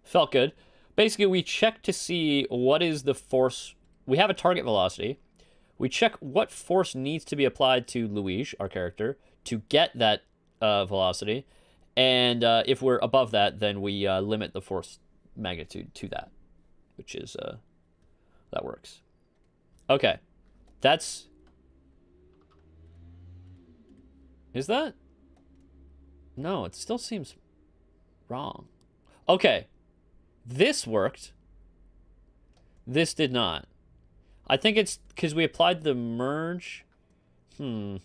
felt good. Basically, we check to see what is the force. We have a target velocity. We check what force needs to be applied to Luigi, our character, to get that velocity. And if we're above that, then we limit the force magnitude to that, which is, that works. Okay. That's... Is that? No, it still seems wrong. Okay. This worked. This did not. I think it's because we applied the merge. One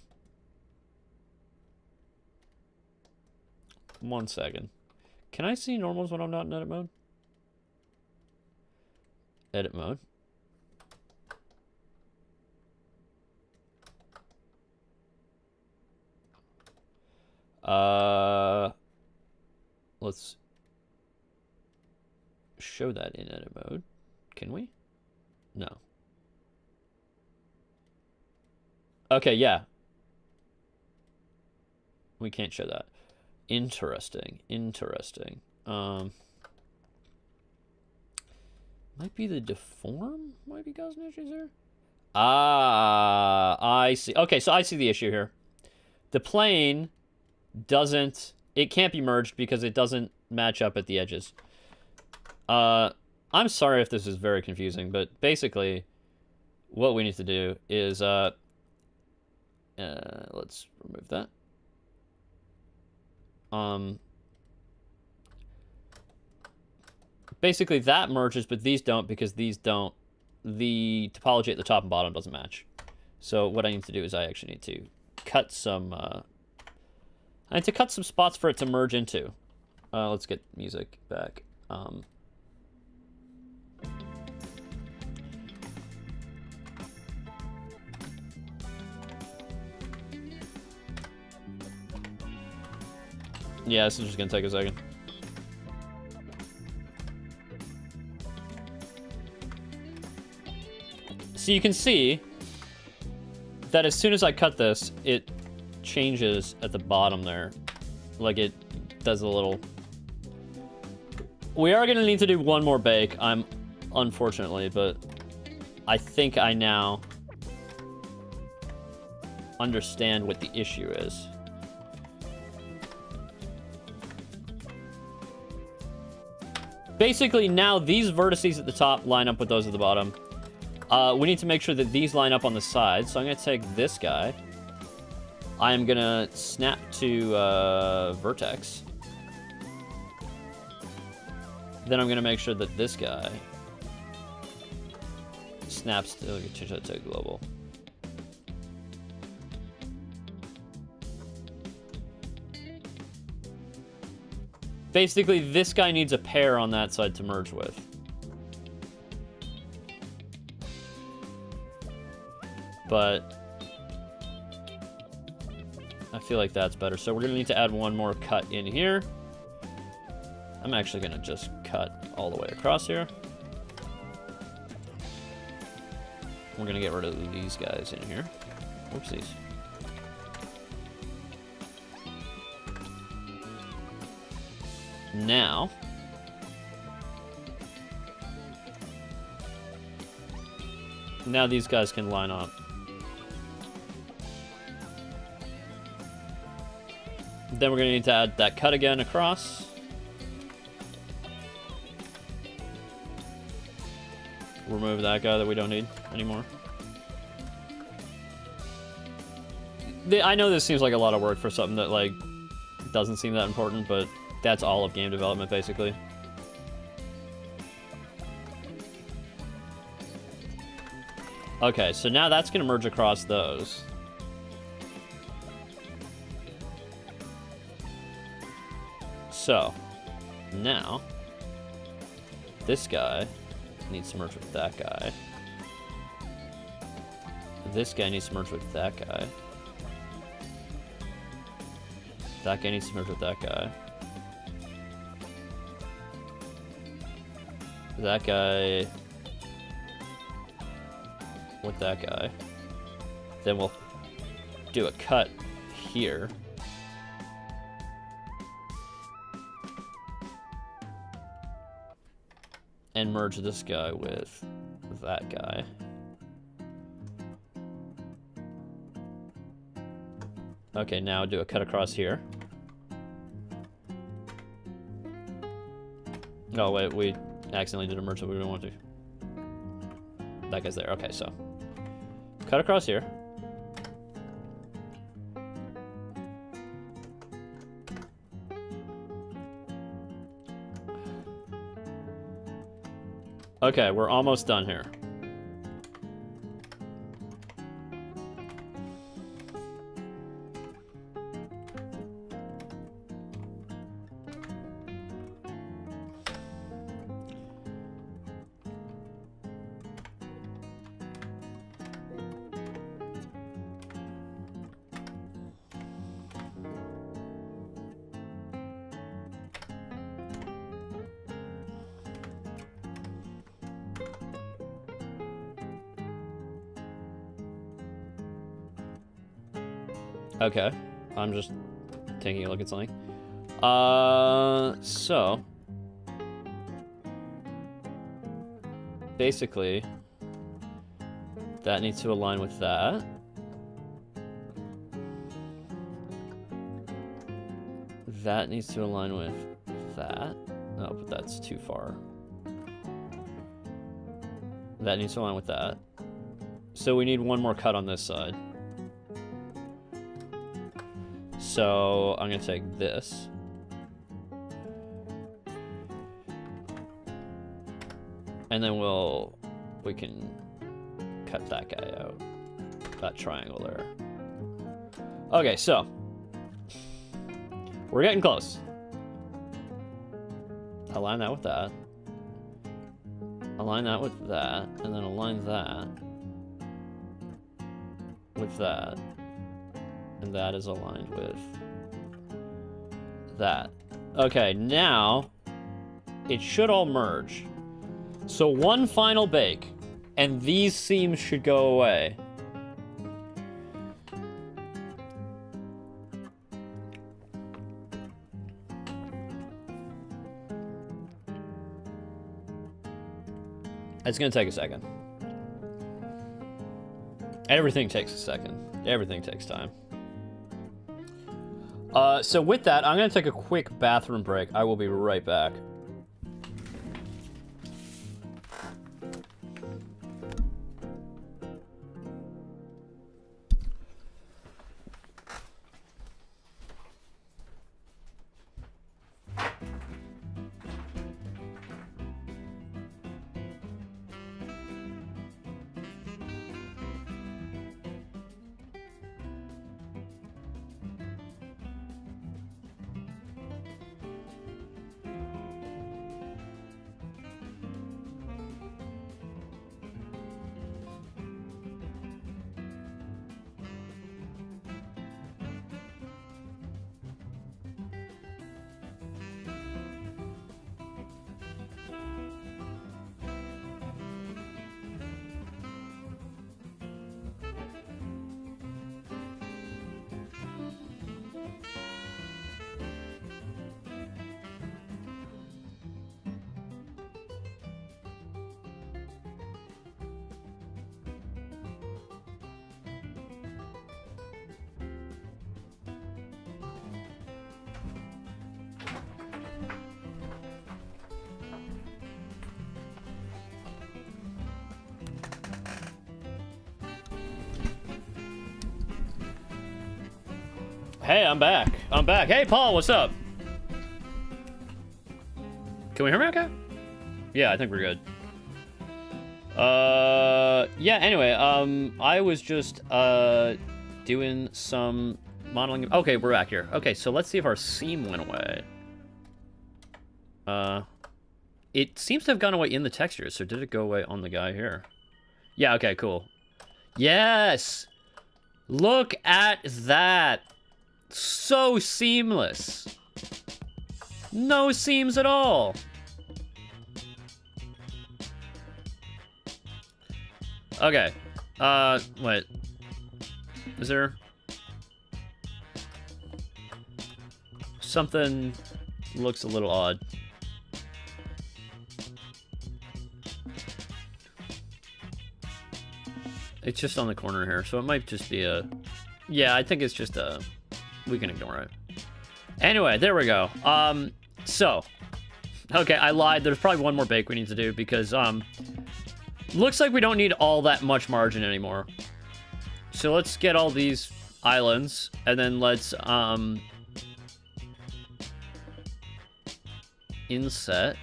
second. Can I see normals when I'm not in edit mode? edit mode. Let's show that in edit mode. Can we? No. Okay, yeah. We can't show that. Interesting. Interesting. Might be the deform might be causing issues here. Ah, I see. Okay, so I see the issue here. The plane doesn't... It can't be merged because it doesn't match up at the edges. I'm sorry if this is very confusing, but basically what we need to do is... let's remove that. Basically that merges, but these don't because these don't. The topology at the top and bottom doesn't match. So what I need to do is I actually need to cut some... I need to cut some spots for it to merge into. Let's get music back. Yeah, this is just gonna take a second. So you can see that as soon as I cut this, it changes at the bottom there. Like it does a little... We are gonna need to do one more bake, unfortunately, but I think I now understand what the issue is. Basically, now these vertices at the top line up with those at the bottom. We need to make sure that these line up on the side. So I'm going to take this guy. I am going to snap to vertex. Then I'm going to make sure that this guy snaps to global. Basically, this guy needs a pair on that side to merge with. But I feel like that's better. So we're going to need to add one more cut in here. I'm actually going to just cut all the way across here. We're going to get rid of these guys in here. Whoopsies. Now, these guys can line up. Then we're going to need to add that cut again across. Remove that guy that we don't need anymore. I know this seems like a lot of work for something that, like, doesn't seem that important, but that's all of game development, basically. Okay, so now that's going to merge across those. So, now, this guy needs to merge with that guy. This guy needs to merge with that guy. That guy needs to merge with that guy. That guy with that guy. Then we'll do a cut here. And merge this guy with that guy. Okay, now do a cut across here. Oh wait, we accidentally did a merge that we didn't want to. That guy's there. Okay, so cut across here. Okay, we're almost done here. Okay. I'm just taking a look at something. So... basically, that needs to align with that. That needs to align with that. No, but that's too far. That needs to align with that. So we need one more cut on this side. So I'm gonna take this. And then we can cut that guy out. That triangle there. Okay, so we're getting close. Align that with that. Align that with that, and then align that with that. And that is aligned with that. Okay, now it should all merge. So one final bake, and these seams should go away. It's gonna take a second. Everything takes a second. Everything takes time. So with that, I'm gonna take a quick bathroom break. I will be right back. Hey, I'm back. I'm back. Hey, Paul, what's up? Can we hear me okay? Yeah, I think we're good. Yeah, anyway, I was just, doing some modeling. Okay, we're back here. Okay, so let's see if our seam went away. It seems to have gone away in the texture, so did it go away on the guy here? Yeah, okay, cool. Yes! Look at that! So seamless. No seams at all. Okay. Wait. Is there something looks a little odd? It's just on the corner here, so it might just be a... Yeah, I think it's just a... We can ignore it. Anyway, there we go. So... Okay, I lied. There's probably one more bake we need to do, because, looks like we don't need all that much margin anymore. So let's get all these islands, and then let's, inset.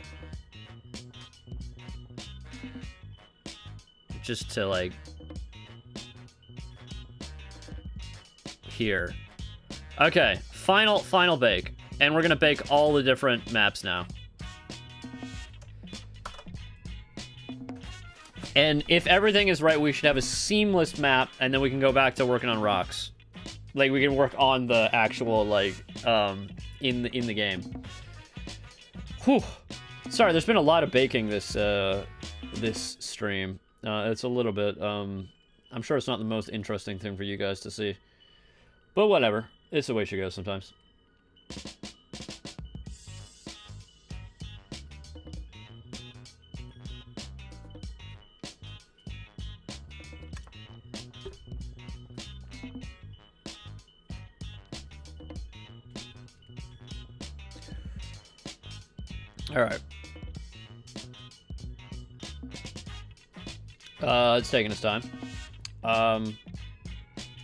Just to, like... Here. Okay, final bake. And we're gonna bake all the different maps now. And if everything is right, we should have a seamless map, and then we can go back to working on rocks. Like, we can work on the actual, like, in the game. Whew. Sorry, there's been a lot of baking this, this stream. It's a little bit, I'm sure it's not the most interesting thing for you guys to see. But whatever. It's the way she goes sometimes. All right. It's taking its time.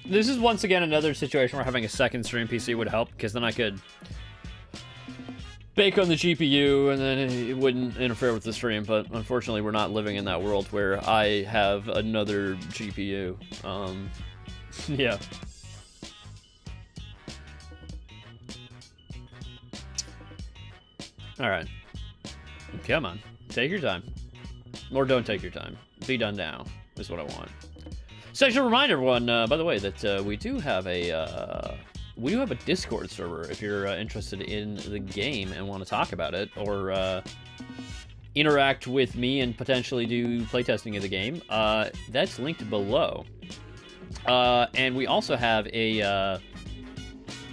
This is once again another situation where having a second stream PC would help, because then I could bake on the GPU and then it wouldn't interfere with the stream. But unfortunately, we're not living in that world where I have another GPU. Yeah. All right. Come on. Take your time. Or don't take your time. Be done now is what I want. So I should remind everyone, by the way, that we do have a Discord server if you're interested in the game and want to talk about it, or interact with me and potentially do playtesting of the game. That's linked below. And we also have a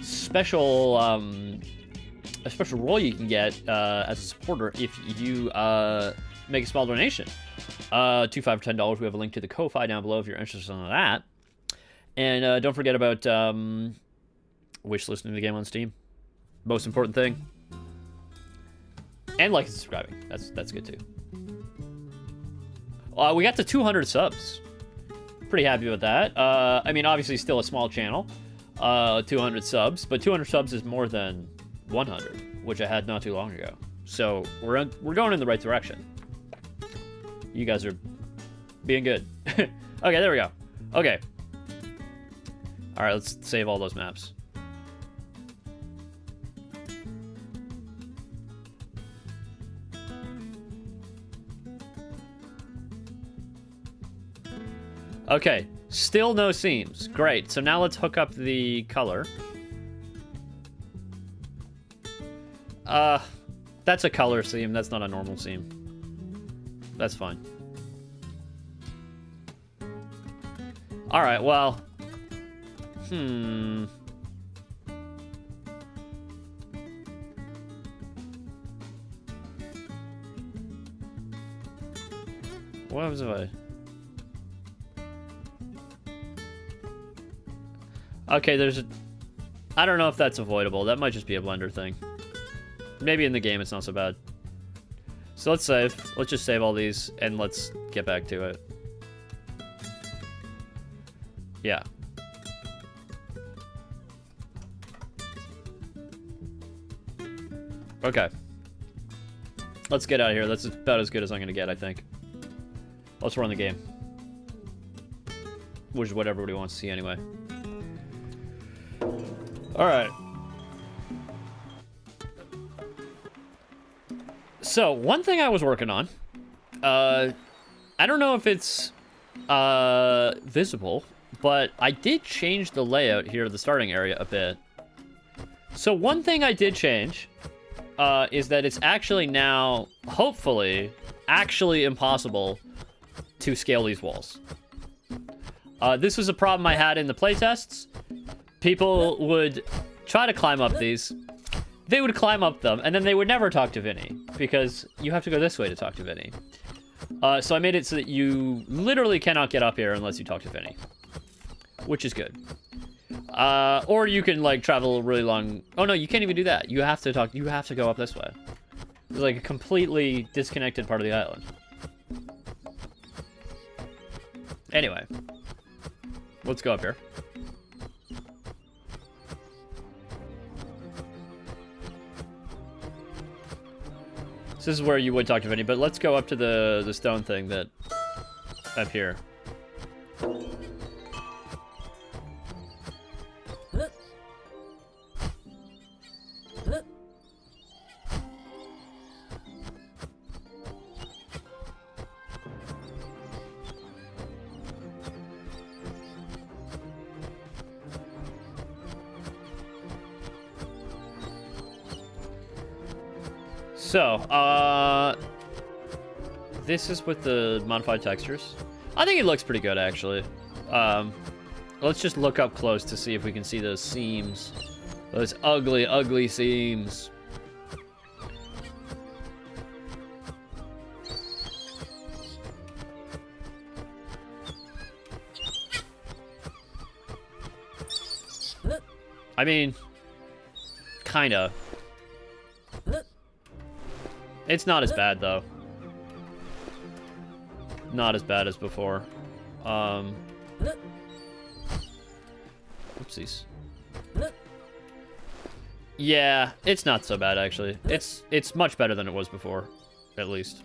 special role you can get as a supporter if you make a small donation. $2, $5, or $10. We have a link to the Ko-Fi down below if you're interested in that. And don't forget about wishlisting the game on Steam. Most important thing. And liking and subscribing. That's good too. We got to 200 subs. Pretty happy with that. I mean, obviously still a small channel. 200 subs, but 200 subs is more than 100, which I had not too long ago. So we're going in the right direction. You guys are being good. Okay, there we go. Okay. All right, let's save all those maps. Okay, still no seams. Great. So now let's hook up the color. That's a color seam. That's not a normal seam. That's fine. All right, well. What happens if I... Okay, there's a... I don't know if that's avoidable. That might just be a Blender thing. Maybe in the game it's not so bad. So let's save. Let's just save all these and let's get back to it. Yeah. Okay. Let's get out of here. That's about as good as I'm gonna get, I think. Let's run the game. Which is what everybody wants to see anyway. Alright. So, one thing I was working on, I don't know if it's visible, but I did change the layout here at the starting area a bit. So one thing I did change is that it's actually now, hopefully, actually impossible to scale these walls. This was a problem I had in the playtests. People would try to climb up these. They would climb up them, and then they would never talk to Vinny, because you have to go this way to talk to Vinny. So I made it so that you literally cannot get up here unless you talk to Vinny, which is good. Or you can, like, travel really long... Oh, no, you can't even do that. You have to talk... You have to go up this way. It's like a completely disconnected part of the island. Anyway. Let's go up here. So this is where you would talk to Vinny, but let's go up to the stone thing that... up here. So, this is with the modified textures. I think it looks pretty good, actually. Let's just look up close to see if we can see those seams. Those ugly, ugly seams. I mean, kinda. It's not as bad, though. Not as bad as before. Oopsies. Yeah, it's not so bad, actually. It's much better than it was before, at least.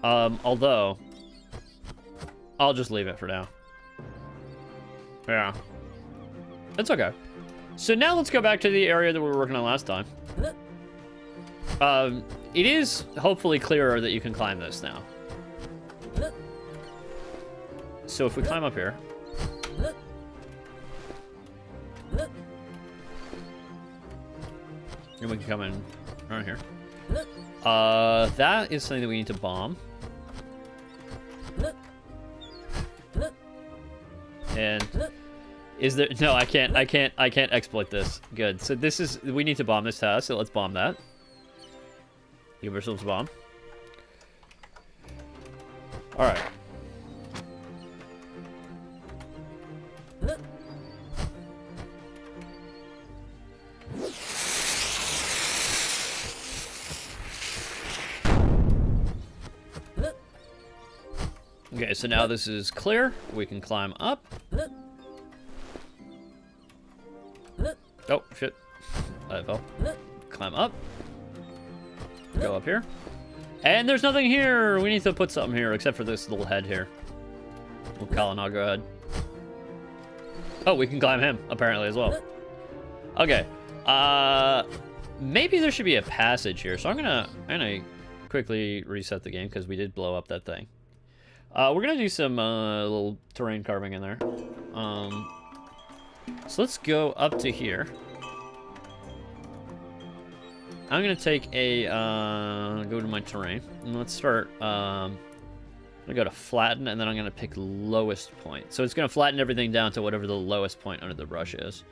Although, I'll just leave it for now. Yeah. It's okay. So now let's go back to the area that we were working on last time. It is hopefully clearer that you can climb this now. So if we climb up here. And we can come in around here. That is something that we need to bomb. And is there no, I can't exploit this. Good. So this is we need to bomb this house, so let's bomb that. Give ourselves a bomb. Alright. Okay, so now this is clear. We can climb up. Oh, shit. I fell. Climb up. Go up here. And there's nothing here! We need to put something here, except for this little head here. Well, Colin, I'll go ahead. Oh, we can climb him, apparently, as well. Okay. Maybe there should be a passage here. So I'm gonna quickly reset the game, because we did blow up that thing. We're gonna do some little terrain carving in there. So let's go up to here. I'm gonna take a go to my terrain, and let's start. I'm gonna go to flatten, and then I'm gonna pick lowest point. So it's gonna flatten everything down to whatever the lowest point under the brush is.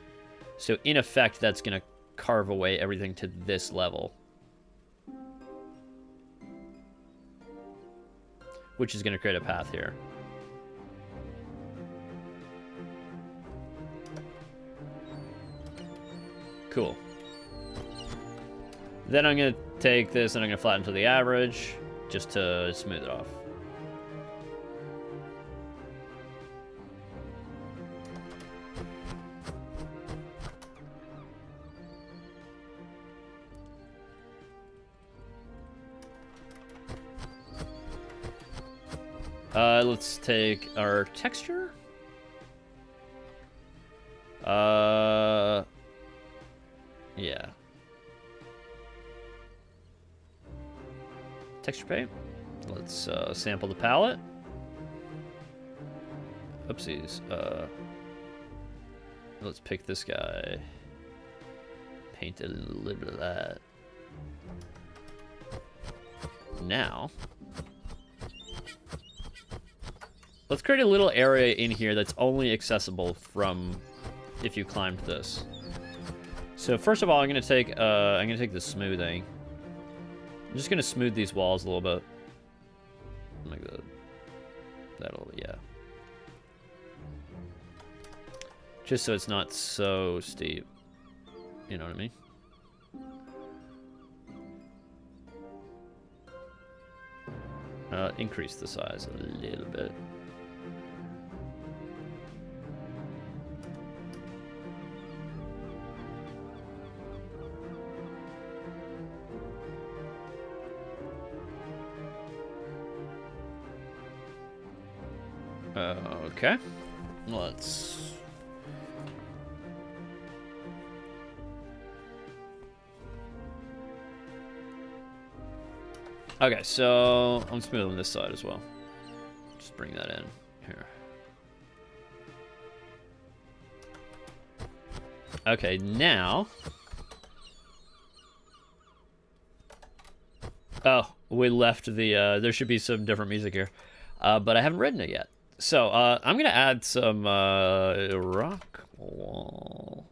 So in effect, that's gonna carve away everything to this level, which is gonna create a path here. Cool. Then I'm going to take this and I'm going to flatten to the average just to smooth it off. Let's take our texture. Yeah. Texture paint. Let's sample the palette. Oopsies. Let's pick this guy. Paint a little bit of that. Now, let's create a little area in here that's only accessible from if you climbed this. So first of all, I'm gonna take the smoothing. I'm just gonna smooth these walls a little bit, like that. That'll, yeah. Just so it's not so steep. You know what I mean? Increase the size a little bit. Okay, let's... Okay, so I'm smoothing this side as well. Just bring that in here. Okay, now... Oh, we left the, there should be some different music here. But I haven't written it yet. So, I'm gonna add some, rock wall.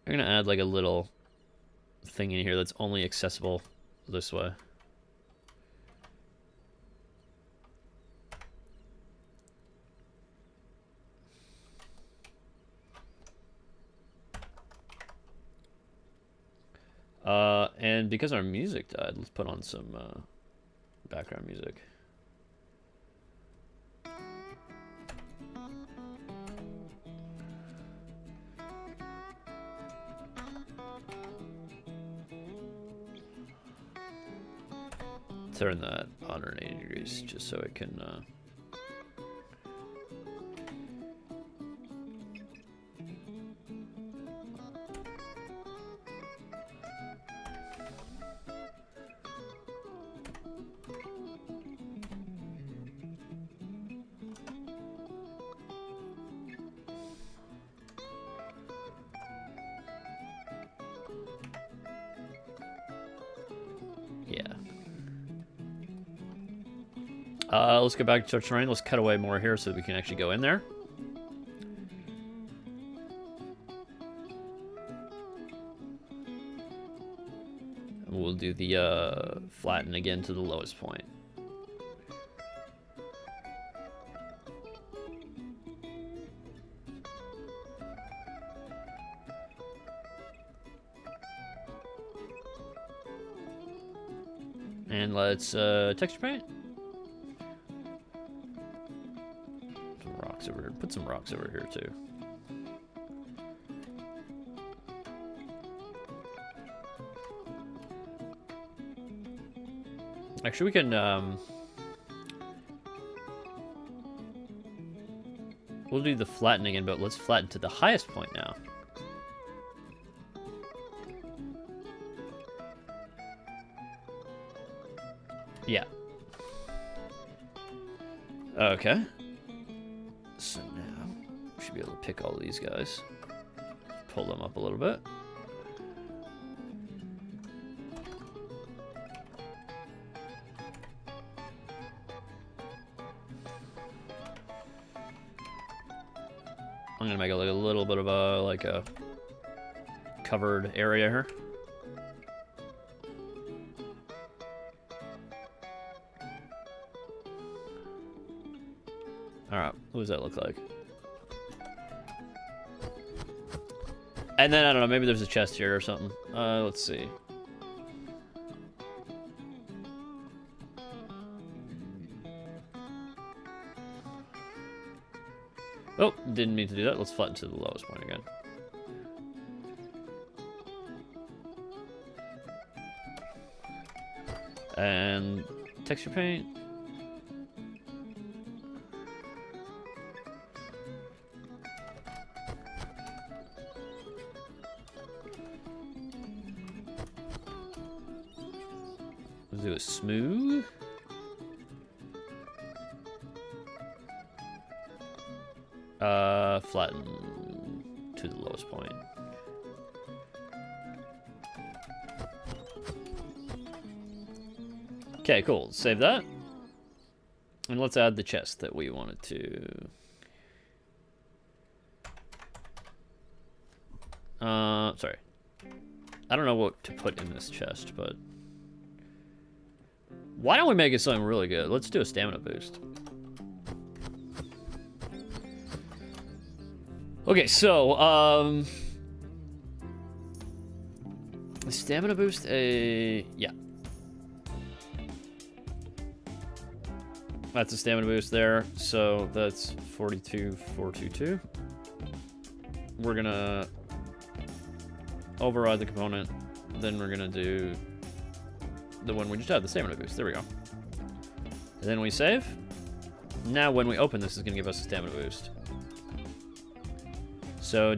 I'm gonna add, like, a little thing in here that's only accessible this way. And because our music died, let's put on some, background music. Turn that 180 degrees just so it can let's go back to our terrain. Let's cut away more here so that we can actually go in there. And we'll do the flatten again to the lowest point. And let's texture paint. Over here. Put some rocks over here too. Actually, we can we'll do the flattening in, but let's flatten to the highest point now. Yeah. Okay. So now we should be able to pick all these guys, pull them up a little bit. I'm gonna make it like a little bit of a covered area here. Alright, what does that look like? And then, I don't know, maybe there's a chest here or something. Let's see. Oh, didn't mean to do that. Let's flatten to the lowest point again. And texture paint. Let's do a smooth. Flatten to the lowest point. Okay, cool. Save that. And let's add the chest that we wanted to. Sorry. I don't know what to put in this chest, but why don't we make it something really good? Let's do a stamina boost. Okay, so, stamina boost, yeah. That's a stamina boost there, so that's 42,422. We're gonna override the component, then we're gonna do the one we just had, the stamina boost. There we go. And then we save. Now when we open this, it's gonna give us a stamina boost. So,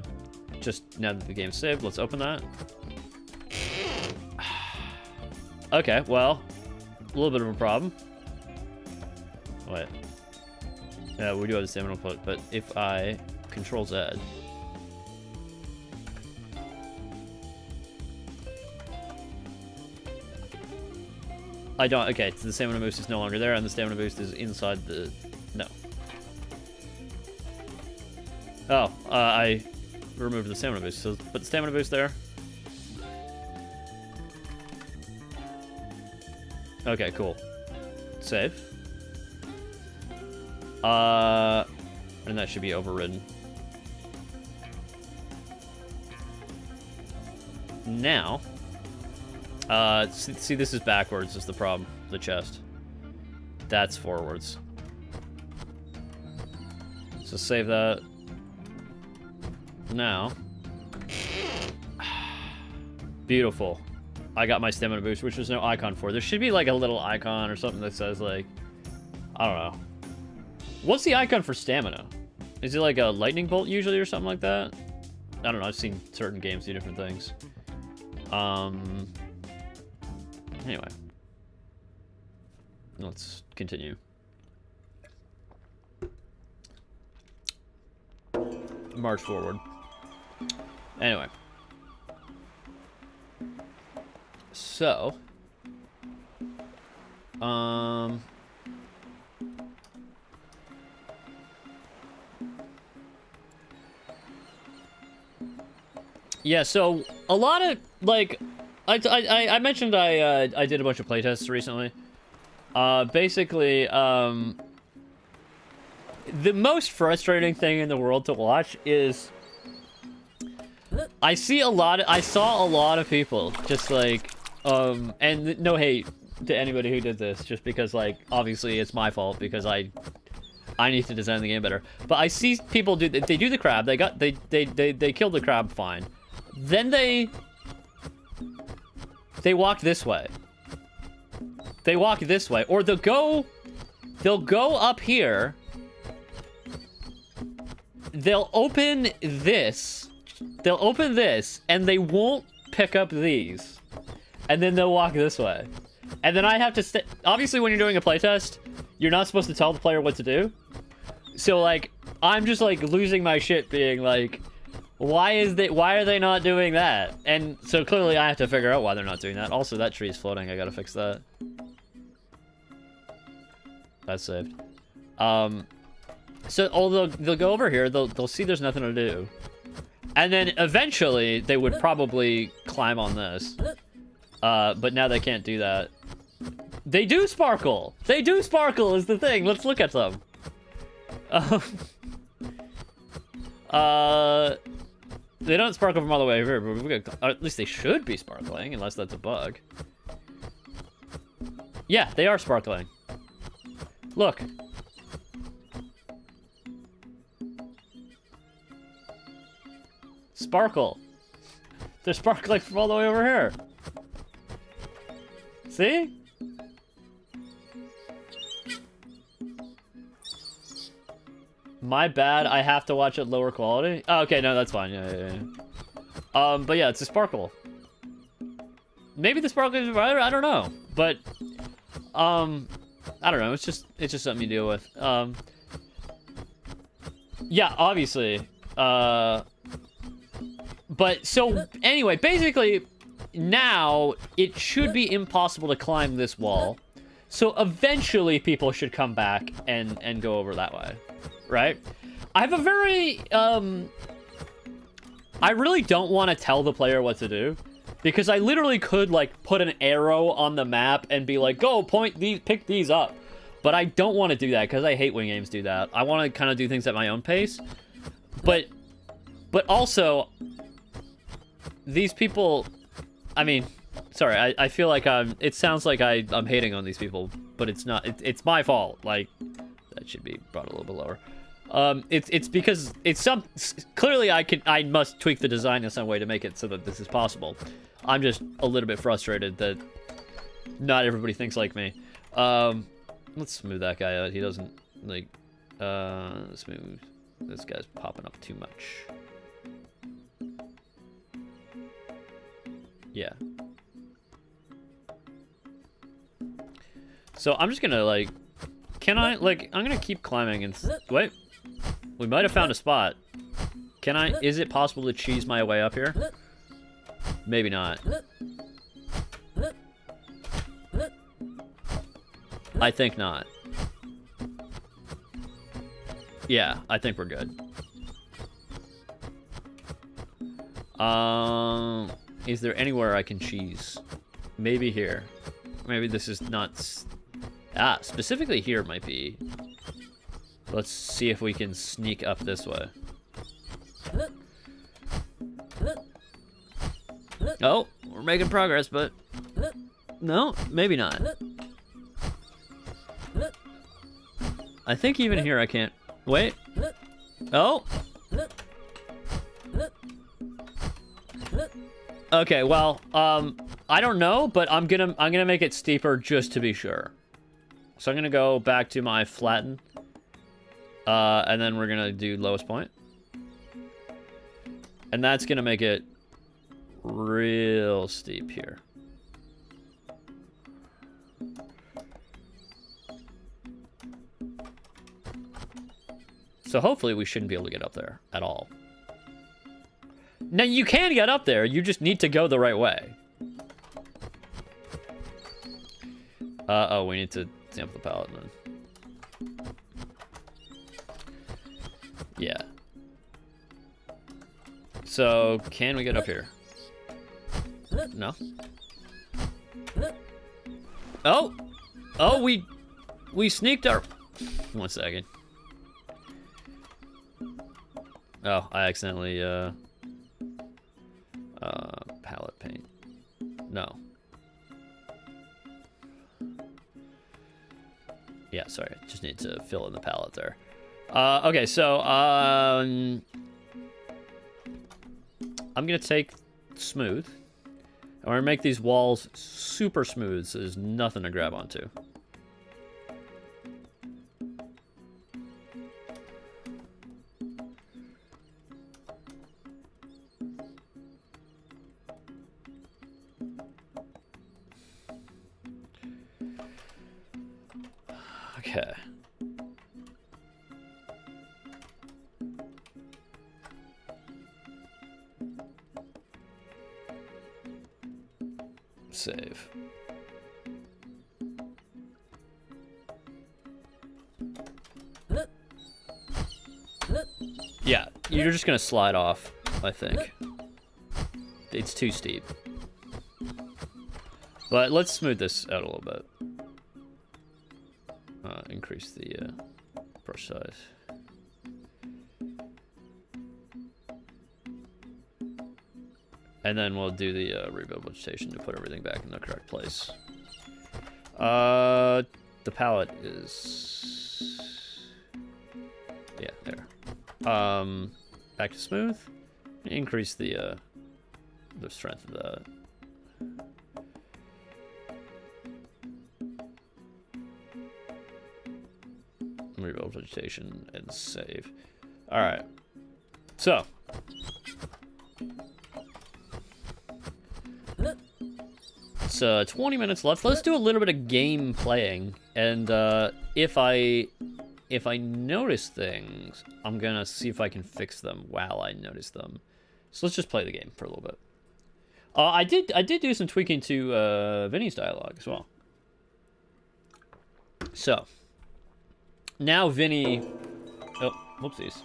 just now that the game's saved, let's open that. Okay, well, a little bit of a problem. Wait. Yeah, we do have the stamina input, but if I Control Z. I don't. Okay, so the stamina boost is no longer there, and the stamina boost is inside the. No. Oh, I removed the stamina boost. So put the stamina boost there. Okay, cool. Save. And that should be overridden. Now, see, this is backwards is the problem. The chest. That's forwards. So save that. Now. Beautiful. I got my stamina boost, which there's no icon for. There should be like a little icon or something that says like, I don't know. What's the icon for stamina? Is it like a lightning bolt usually or something like that? I don't know. I've seen certain games do different things. Anyway. Let's continue. March forward. Anyway. So. Yeah, so a lot of like I mentioned I did a bunch of playtests recently. Basically, the most frustrating thing in the world to watch is I saw a lot of people just like and no hate to anybody who did this, just because like obviously it's my fault because I need to design the game better. But I see people do the crab. They killed the crab fine. Then they walk this way. They walk this way, or they'll go up here. They'll open this. They'll open this, and they won't pick up these. And then they'll walk this way. And then I have to stay. Obviously, when you're doing a playtest, you're not supposed to tell the player what to do. So, like, I'm just, like, losing my shit being, like, why are they not doing that? And so, clearly, I have to figure out why they're not doing that. Also, that tree is floating. I gotta fix that. That's saved. So, although they'll go over here, they'll see there's nothing to do. And then, eventually, they would probably climb on this. But now they can't do that. They do sparkle! They do sparkle is the thing. Let's look at them. They don't sparkle from all the way over here, but at least they should be sparkling, unless that's a bug. Yeah, they are sparkling. Look. Sparkle. They're sparkling from all the way over here. See? My bad, I have to watch at lower quality. Oh, okay, no, that's fine. Yeah. But yeah, it's a sparkle. Maybe the sparkle is right, I don't know. But I don't know, it's just something you deal with. Yeah, obviously. But so anyway, basically now it should be impossible to climb this wall. So eventually people should come back and go over that way. Right? I have a very, I really don't want to tell the player what to do, because I literally could, like, put an arrow on the map and be like, go, pick these up. But I don't want to do that, because I hate when games do that. I want to kind of do things at my own pace. But also, these people, I mean, sorry, I feel like it sounds like I'm hating on these people, but it's not, it's my fault. Like, that should be brought a little bit lower. It's because it's clearly I must tweak the design in some way to make it so that this is possible. I'm just a little bit frustrated that not everybody thinks like me. Let's smooth that guy out. He doesn't like smooth. This guy's popping up too much. Yeah. So I'm just gonna like, can I like, I'm gonna keep climbing and wait. We might have found a spot. Is it possible to cheese my way up here? Maybe not. I think not. Yeah, I think we're good. Is there anywhere I can cheese? Maybe here. Maybe this is not... specifically here might be. Let's see if we can sneak up this way. Oh, we're making progress, but... No, maybe not. I think even here I can't... Wait. Oh! Okay, well, I don't know, but I'm gonna make it steeper just to be sure. So I'm gonna go back to my flatten. And then we're gonna do lowest point. And that's gonna make it real steep here. So hopefully we shouldn't be able to get up there at all. Now you can get up there, you just need to go the right way. Oh, we need to sample the palette then. Yeah. So, can we get up here? No. Oh! Oh, we sneaked our... 1 second. Oh, I accidentally, palette paint. No. Yeah, sorry. Just need to fill in the palette there. Okay, so, I'm gonna take smooth. I'm gonna make these walls super smooth so there's nothing to grab onto. Okay. Save. Yeah, you're just gonna slide off, I think. It's too steep. But let's smooth this out a little bit. Increase the brush size. And then we'll do the rebuild vegetation to put everything back in the correct place. The palette is... Yeah, there. Back to smooth. Increase the strength of that. Rebuild vegetation and save. All right. So. It's 20 minutes left. Let's do a little bit of game playing, and if I notice things, I'm gonna see if I can fix them while I notice them. So let's just play the game for a little bit. I did do some tweaking to Vinny's dialogue as well. So now Vinny, oh, whoopsies.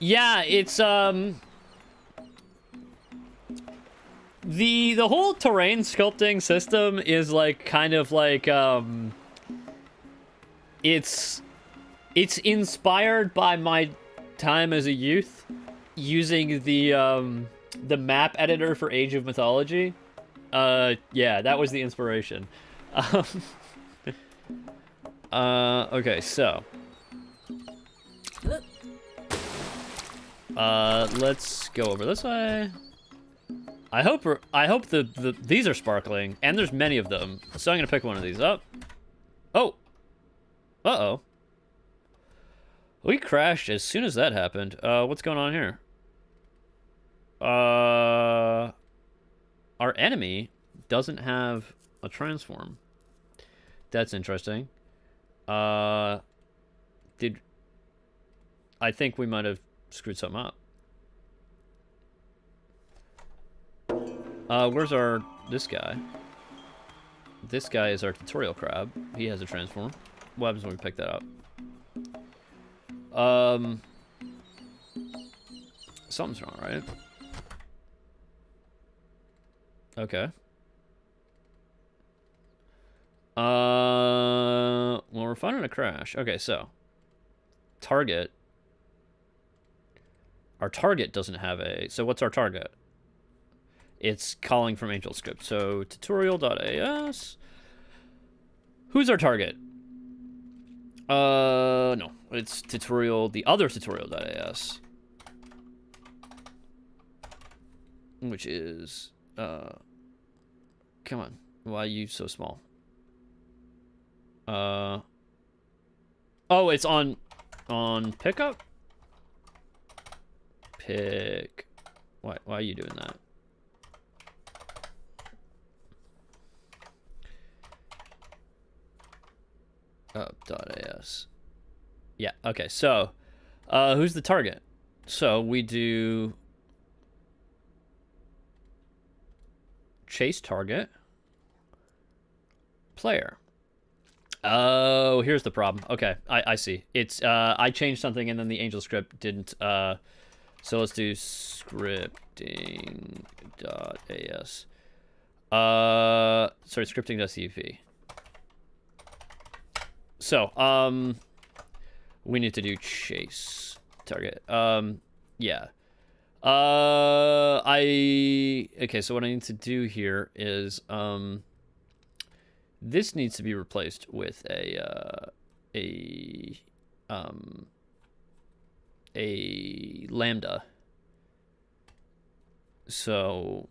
Yeah, it's the whole terrain sculpting system is like kind of like it's inspired by my time as a youth using the map editor for Age of Mythology. Yeah, that was the inspiration. Okay, so let's go over this way. I hope these are sparkling, and there's many of them. So I'm gonna pick one of these up. Oh, uh-oh. We crashed as soon as that happened. What's going on here? Our enemy doesn't have a transform. That's interesting. I think we might have screwed something up. Where's this guy? This guy is our tutorial crab. He has a transform. What happens when we pick that up? Something's wrong, right? Okay. Well, we're finding a crash. Okay, so target. Our target doesn't have a. So what's our target? It's calling from AngelScript. So tutorial.as. Who's our target? No, it's tutorial. The other tutorial.as, which is come on, why are you so small? Oh, it's on pickup. Pick. Why are you doing that? .as. Yeah. Okay. So, who's the target? So we do chase target player. Oh, here's the problem. Okay, I see. It's I changed something and then the AngelScript didn't. So let's do scripting.as. Sorry, scripting.cp. So, we need to do chase target. Yeah. Okay, so what I need to do here is, this needs to be replaced with a lambda. So,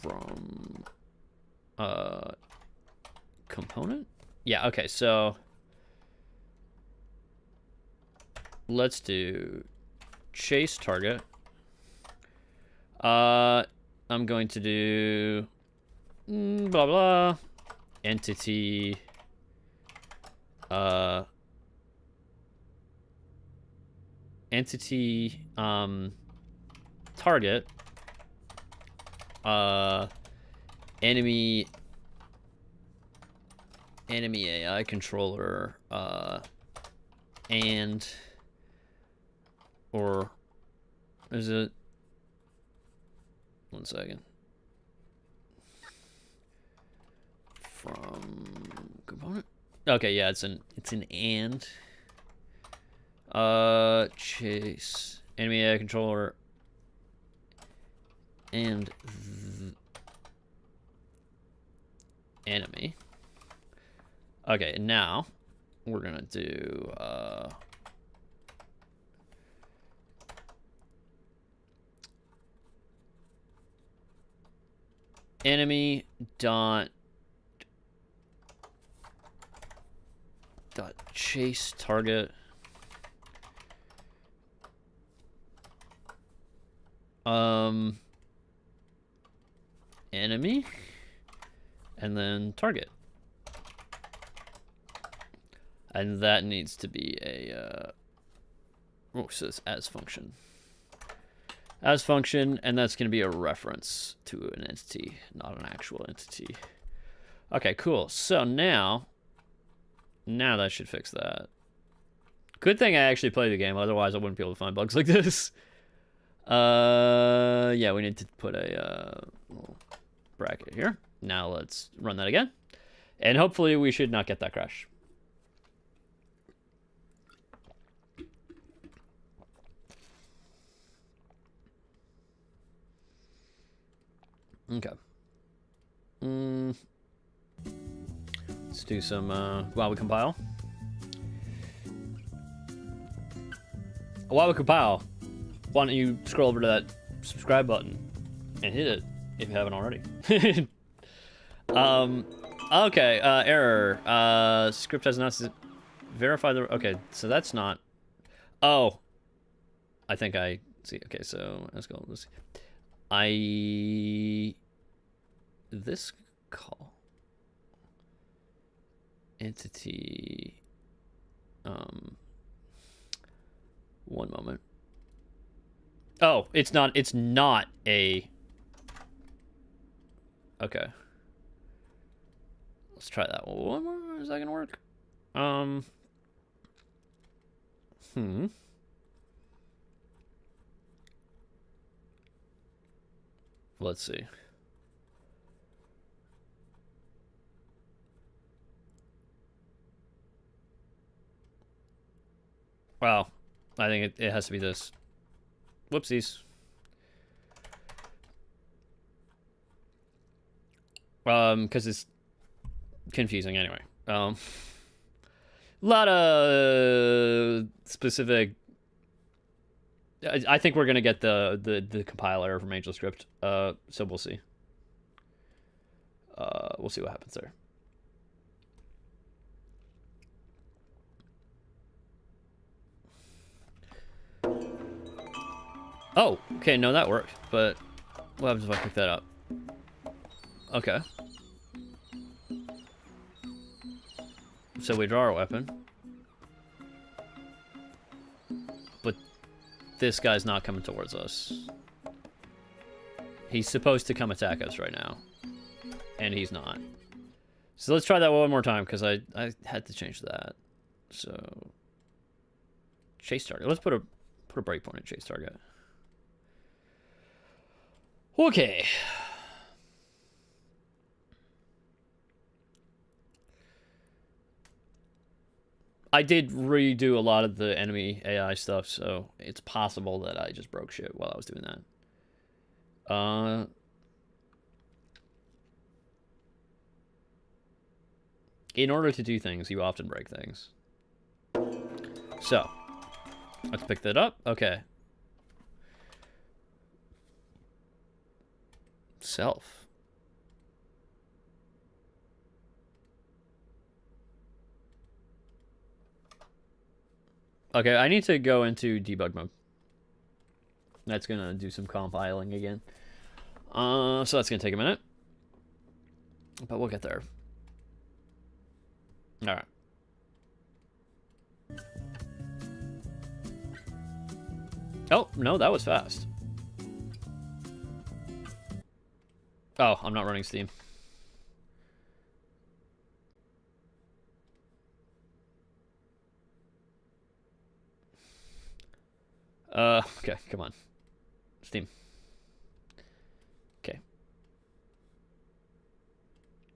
from, component? Yeah, okay, so let's do chase target. I'm going to do blah blah entity target enemy AI controller and or is it 1 second from component? Okay, yeah, it's an and chase enemy AI controller and enemy. Okay, and now we're gonna do enemy dot chase target enemy and then target, and that needs to be a so it's as function, and that's going to be a reference to an entity, not an actual entity. Okay, cool. So now that should fix that. Good thing I actually played the game, otherwise I wouldn't be able to find bugs like this. Yeah, we need to put a little bracket here. Now let's run that again, and hopefully we should not get that crash. Okay. Let's do some while we compile. While we compile, why don't you scroll over to that subscribe button and hit it if you haven't already. Okay, error. Script has not verified the. Okay, so that's not. Oh, I think I see. Okay, so let's go. Let's see. This call entity. One moment. Oh, it's not a. Okay. Let's try that one more. Is that gonna work? Let's see. Wow. I think it has to be this. Whoopsies. Because it's confusing anyway. A lot of specific. I think we're gonna get the compile error from AngelScript. So we'll see. We'll see what happens there. Oh, okay, no, that worked. But what happens if I pick that up? Okay. So we draw our weapon. But this guy's not coming towards us. He's supposed to come attack us right now. And he's not. So let's try that one more time, because I had to change that. So chase target. Let's put a breakpoint at chase target. Okay. I did redo a lot of the enemy AI stuff, so it's possible that I just broke shit while I was doing that. In order to do things, you often break things. So, let's pick that up. Okay. Self. Okay, I need to go into debug mode. That's gonna do some compiling again. So that's gonna take a minute. But we'll get there. Alright. Oh, no, that was fast. Oh, I'm not running Steam. Okay, come on. Steam. Okay.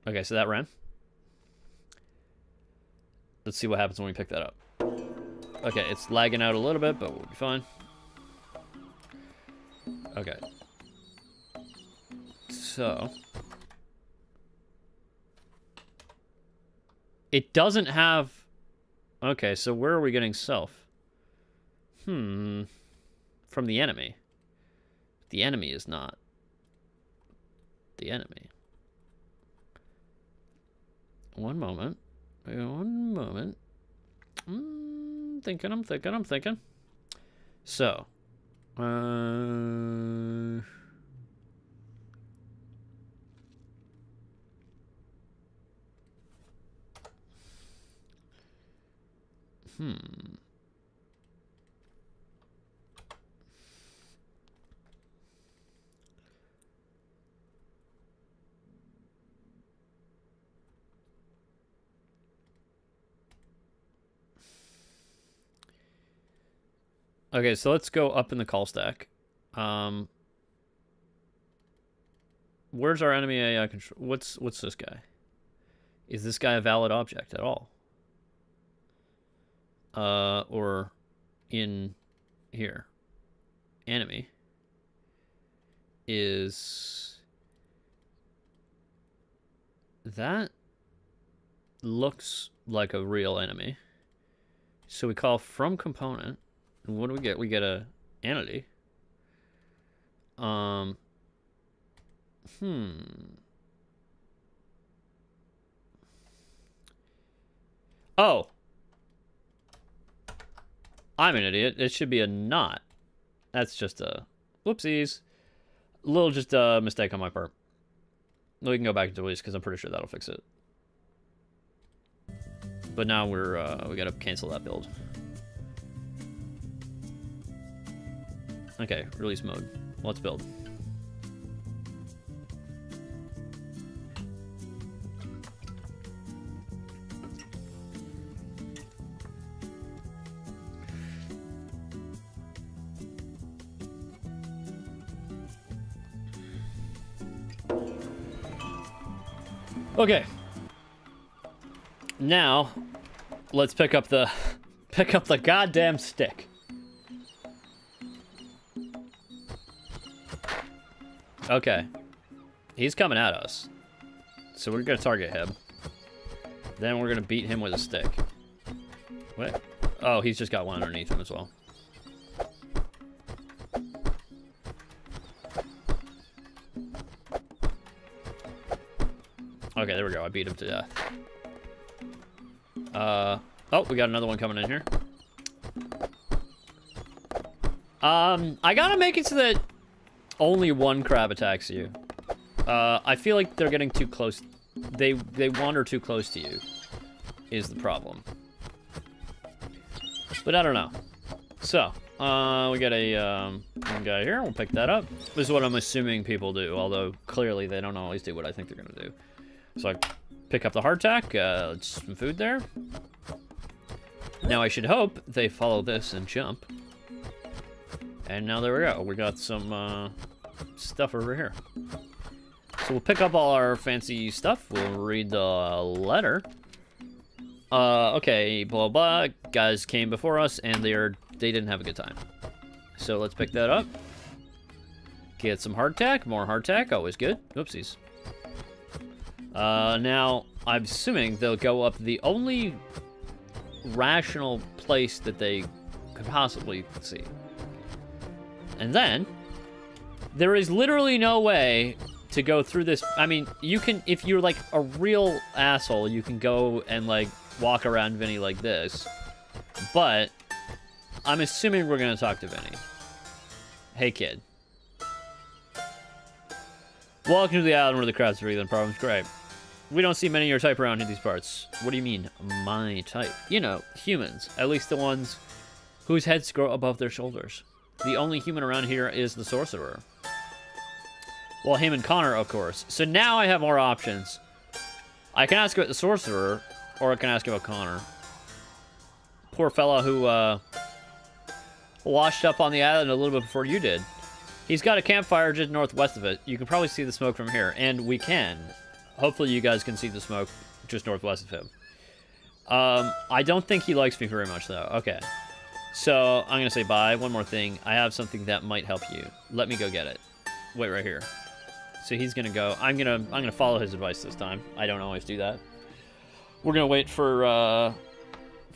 Okay, so that ran. Let's see what happens when we pick that up. Okay, it's lagging out a little bit, but we'll be fine. Okay. So. It doesn't have... Okay, so where are we getting self? From the enemy. The enemy is not the enemy. One moment. One moment. I'm thinking. So. Okay, so let's go up in the call stack. Where's our enemy AI control? What's this guy? Is this guy a valid object at all? Or in here. Enemy is... That looks like a real enemy. So we call from component. And what do we get? We get a entity. Oh. I'm an idiot. It should be a not. That's just a whoopsies. A little just a mistake on my part. We can go back to release because I'm pretty sure that'll fix it. But now we gotta cancel that build. Okay, release mode. Let's build. Okay. Now, let's pick up the goddamn stick. Okay. He's coming at us. So we're gonna target him. Then we're gonna beat him with a stick. What? Oh, he's just got one underneath him as well. Okay, there we go. I beat him to death. Oh, we got another one coming in here. I gotta make it so that only one crab attacks you. I feel like they're getting too close. They wander too close to you, is the problem. But I don't know. So, we got a one guy here. We'll pick that up. This is what I'm assuming people do, although clearly they don't always do what I think they're gonna do. So I pick up the hardtack, some food there. Now I should hope they follow this and jump. And now there we go. We got some stuff over here. So we'll pick up all our fancy stuff. We'll read the letter. Okay, blah blah. Guys came before us and they didn't have a good time. So let's pick that up. Get some hardtack, more hardtack, always good. Oopsies. Now, I'm assuming they'll go up the only rational place that they could possibly see. And then, there is literally no way to go through this. I mean, you can, if you're like a real asshole, you can go and like walk around Vinny like this. But, I'm assuming we're gonna talk to Vinny. Hey kid. Welcome to the island where the crabs breathe and problems. Great. We don't see many of your type around in these parts. What do you mean, my type? You know, humans. At least the ones whose heads grow above their shoulders. The only human around here is the sorcerer. Well, him and Connor, of course. So now I have more options. I can ask about the sorcerer, or I can ask about Connor. Poor fella who, washed up on the island a little bit before you did. He's got a campfire just northwest of it. You can probably see the smoke from here, and we can. Hopefully you guys can see the smoke just northwest of him. I don't think he likes me very much, though. Okay. So, I'm gonna say bye. One more thing. I have something that might help you. Let me go get it. Wait right here. So he's gonna go. I'm gonna follow his advice this time. I don't always do that. We're gonna wait for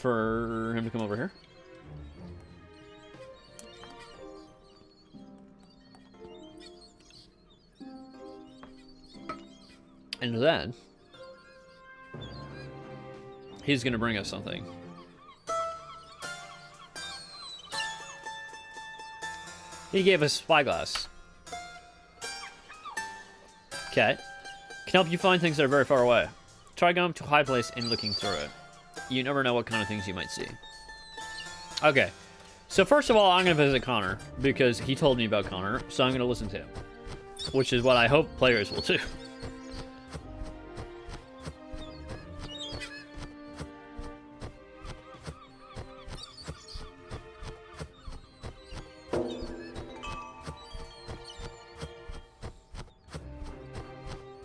him to come over here. And then, he's gonna bring us something. He gave us spyglass. Okay. Can help you find things that are very far away. Try going to a high place and looking through it. You never know what kind of things you might see. Okay. So first of all, I'm gonna visit Connor, because he told me about Connor, so I'm gonna listen to him. Which is what I hope players will do.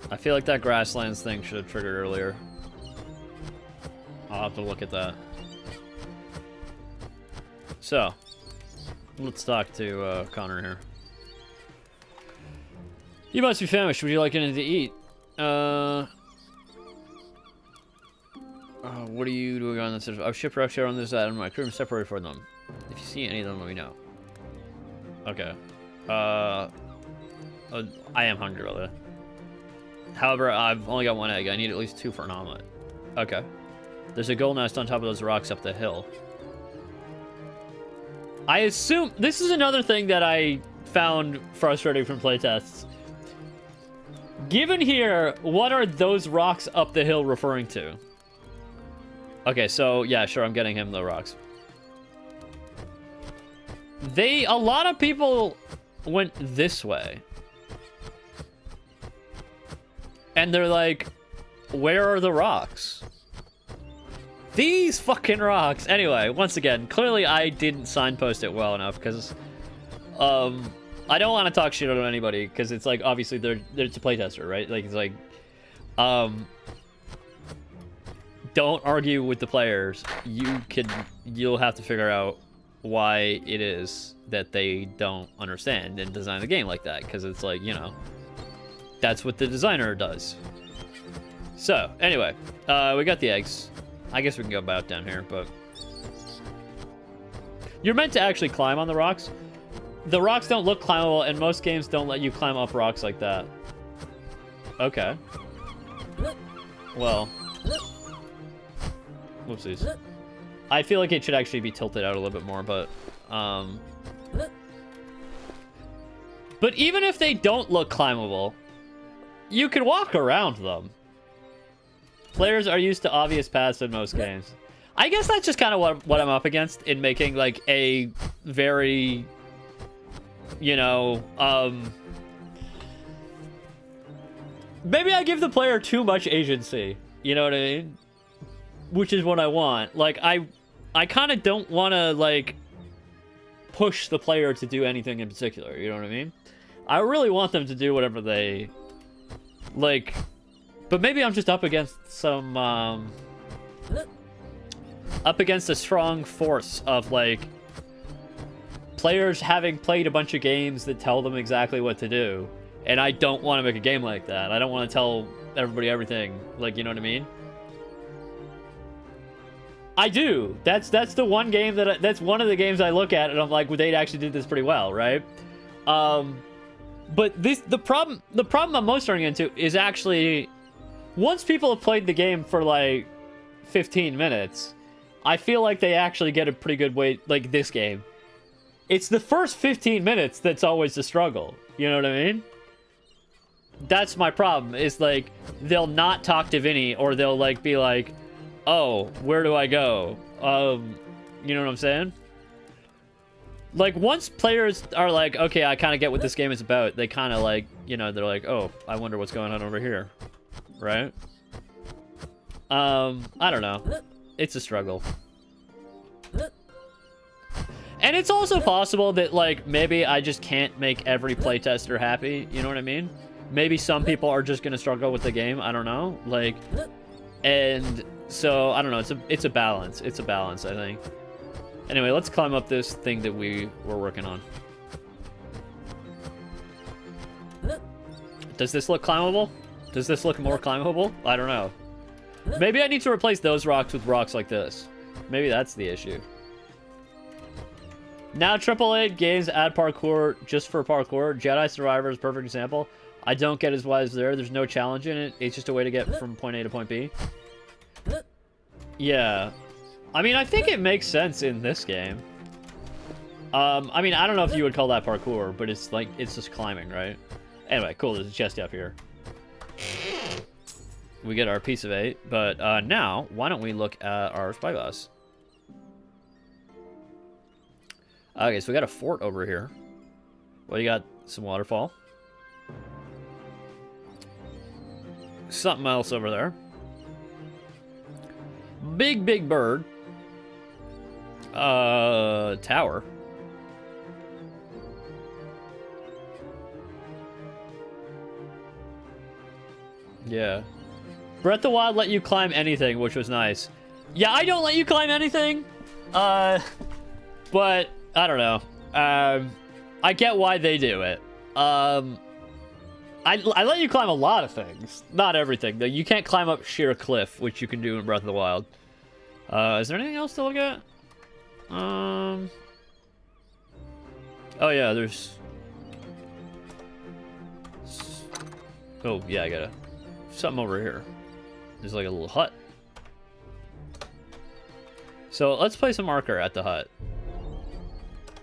I feel like that grasslands thing should have triggered earlier. I'll have to look at that. So, let's talk to Connor here. You must be famished. Would you like anything to eat? What are you doing on this? I've shipwrecked here on this island. My crew is separated from them. If you see any of them, let me know. Okay. I am hungry, brother. However, I've only got one egg. I need at least 2 for an omelet. Okay. There's a gold nest on top of those rocks up the hill. I assume... This is another thing that I found frustrating from playtests. Given here, what are those rocks up the hill referring to? Okay, so, yeah, sure, I'm getting him the rocks. A lot of people went this way. And they're like, where are the rocks? These fucking rocks. Anyway, once again, clearly I didn't signpost it well enough, because I don't want to talk shit on anybody, because it's like, obviously it's a playtester, right? Like, it's like, Don't argue with the players. You'll have to figure out why it is that they don't understand and design the game like that, because it's like, you know, that's what the designer does. So anyway, we got the eggs. I guess we can go about down here, but you're meant to actually climb on the rocks. The rocks don't look climbable, and most games don't let you climb up rocks like that. Okay. Well, whoopsies. I feel like it should actually be tilted out a little bit more, but even if they don't look climbable, you can walk around them. Players are used to obvious paths in most games. I guess that's just kind of what I'm up against in making, like, a very, you know, maybe I give the player too much agency, you know what I mean? Which is what I want. Like, I kind of don't want to, like, push the player to do anything in particular, you know what I mean? I really want them to do whatever they, like, but maybe I'm just up against some, up against a strong force of, like, players having played a bunch of games that tell them exactly what to do. And I don't want to make a game like that. I don't want to tell everybody everything. Like, you know what I mean? I do. That's the one game that that's one of the games I look at and I'm like, well, they actually did this pretty well, right? But the problem I'm most running into is actually, once people have played the game for like 15 minutes, I feel like they actually get a pretty good way, like this game. It's the first 15 minutes that's always the struggle. You know what I mean? That's my problem. Is like, they'll not talk to Vinny, or they'll like be like, oh, where do I go? You know what I'm saying? Like, once players are like, okay, I kind of get what this game is about, they kind of like, you know, they're like, oh, I wonder what's going on over here. Right? I don't know. It's a struggle. And it's also possible that, like, maybe I just can't make every playtester happy, you know what I mean? Maybe some people are just gonna struggle with the game, I don't know, like, and so, I don't know, it's a balance, I think. Anyway, let's climb up this thing that we were working on. Does this look climbable? Does this look more climbable? I don't know. Maybe I need to replace those rocks with rocks like this. Maybe that's the issue. Now AAA games add parkour just for parkour. Jedi Survivor is a perfect example. I don't get as why it's there. There's no challenge in it. It's just a way to get from point A to point B. Yeah. I mean, I think it makes sense in this game. I mean, I don't know if you would call that parkour, but it's like, it's just climbing, right? Anyway, cool. There's a chest up here. We get our piece of 8, but now, why don't we look at our spyglass? Okay, so we got a fort over here. Well, you got some waterfall. Something else over there. Big bird. Tower. Yeah. Breath of the Wild let you climb anything, which was nice. Yeah, I don't let you climb anything. But I don't know. I get why they do it. I let you climb a lot of things. Not everything. You can't climb up sheer cliff, which you can do in Breath of the Wild. Is there anything else to look at? Oh yeah, there's... Oh, yeah, I got something over here. There's like a little hut. So let's place a marker at the hut.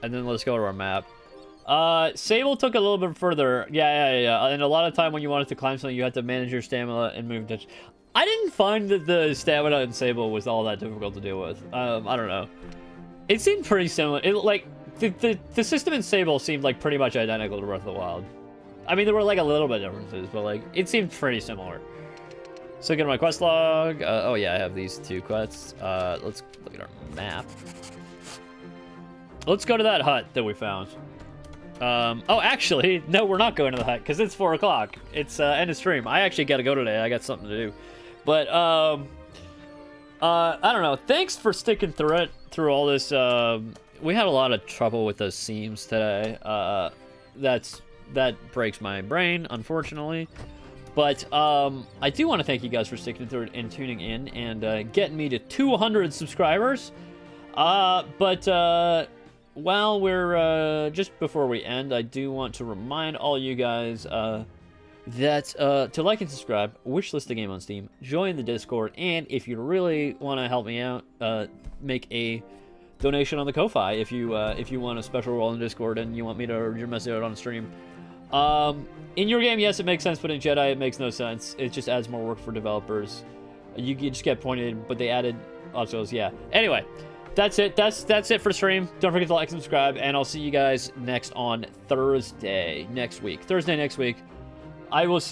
And then let's go to our map. Sable took a little bit further. Yeah. And a lot of time when you wanted to climb something, you had to manage your stamina and move. I didn't find that the stamina in Sable was all that difficult to deal with. I don't know. It seemed pretty similar. Like, the system in Sable seemed like pretty much identical to Breath of the Wild. I mean, there were like a little bit of differences, but like, it seemed pretty similar. So get my quest log. Oh yeah, I have these 2 quests. Let's look at our map. Let's go to that hut that we found. Oh, actually, no, we're not going to the hut, because it's 4 o'clock. It's end of stream. I actually got to go today. I got something to do. But, I don't know. Thanks for sticking through it, through all this. We had a lot of trouble with those seams today. That breaks my brain, unfortunately. But I do want to thank you guys for sticking through it and tuning in and getting me to 200 subscribers. While we're just before we end, I do want to remind all you guys that to like and subscribe, wishlist the game on Steam, join the Discord, and if you really want to help me out, make a donation on the Ko-Fi if you want a special role in Discord and you want me to read your message out on stream. In your game, yes, it makes sense, but in Jedi, it makes no sense. It just adds more work for developers. You just get pointed, but they added obstacles. Yeah. Anyway, that's it. That's it for stream. Don't forget to like and subscribe, and I'll see you guys next on Thursday next week. I will see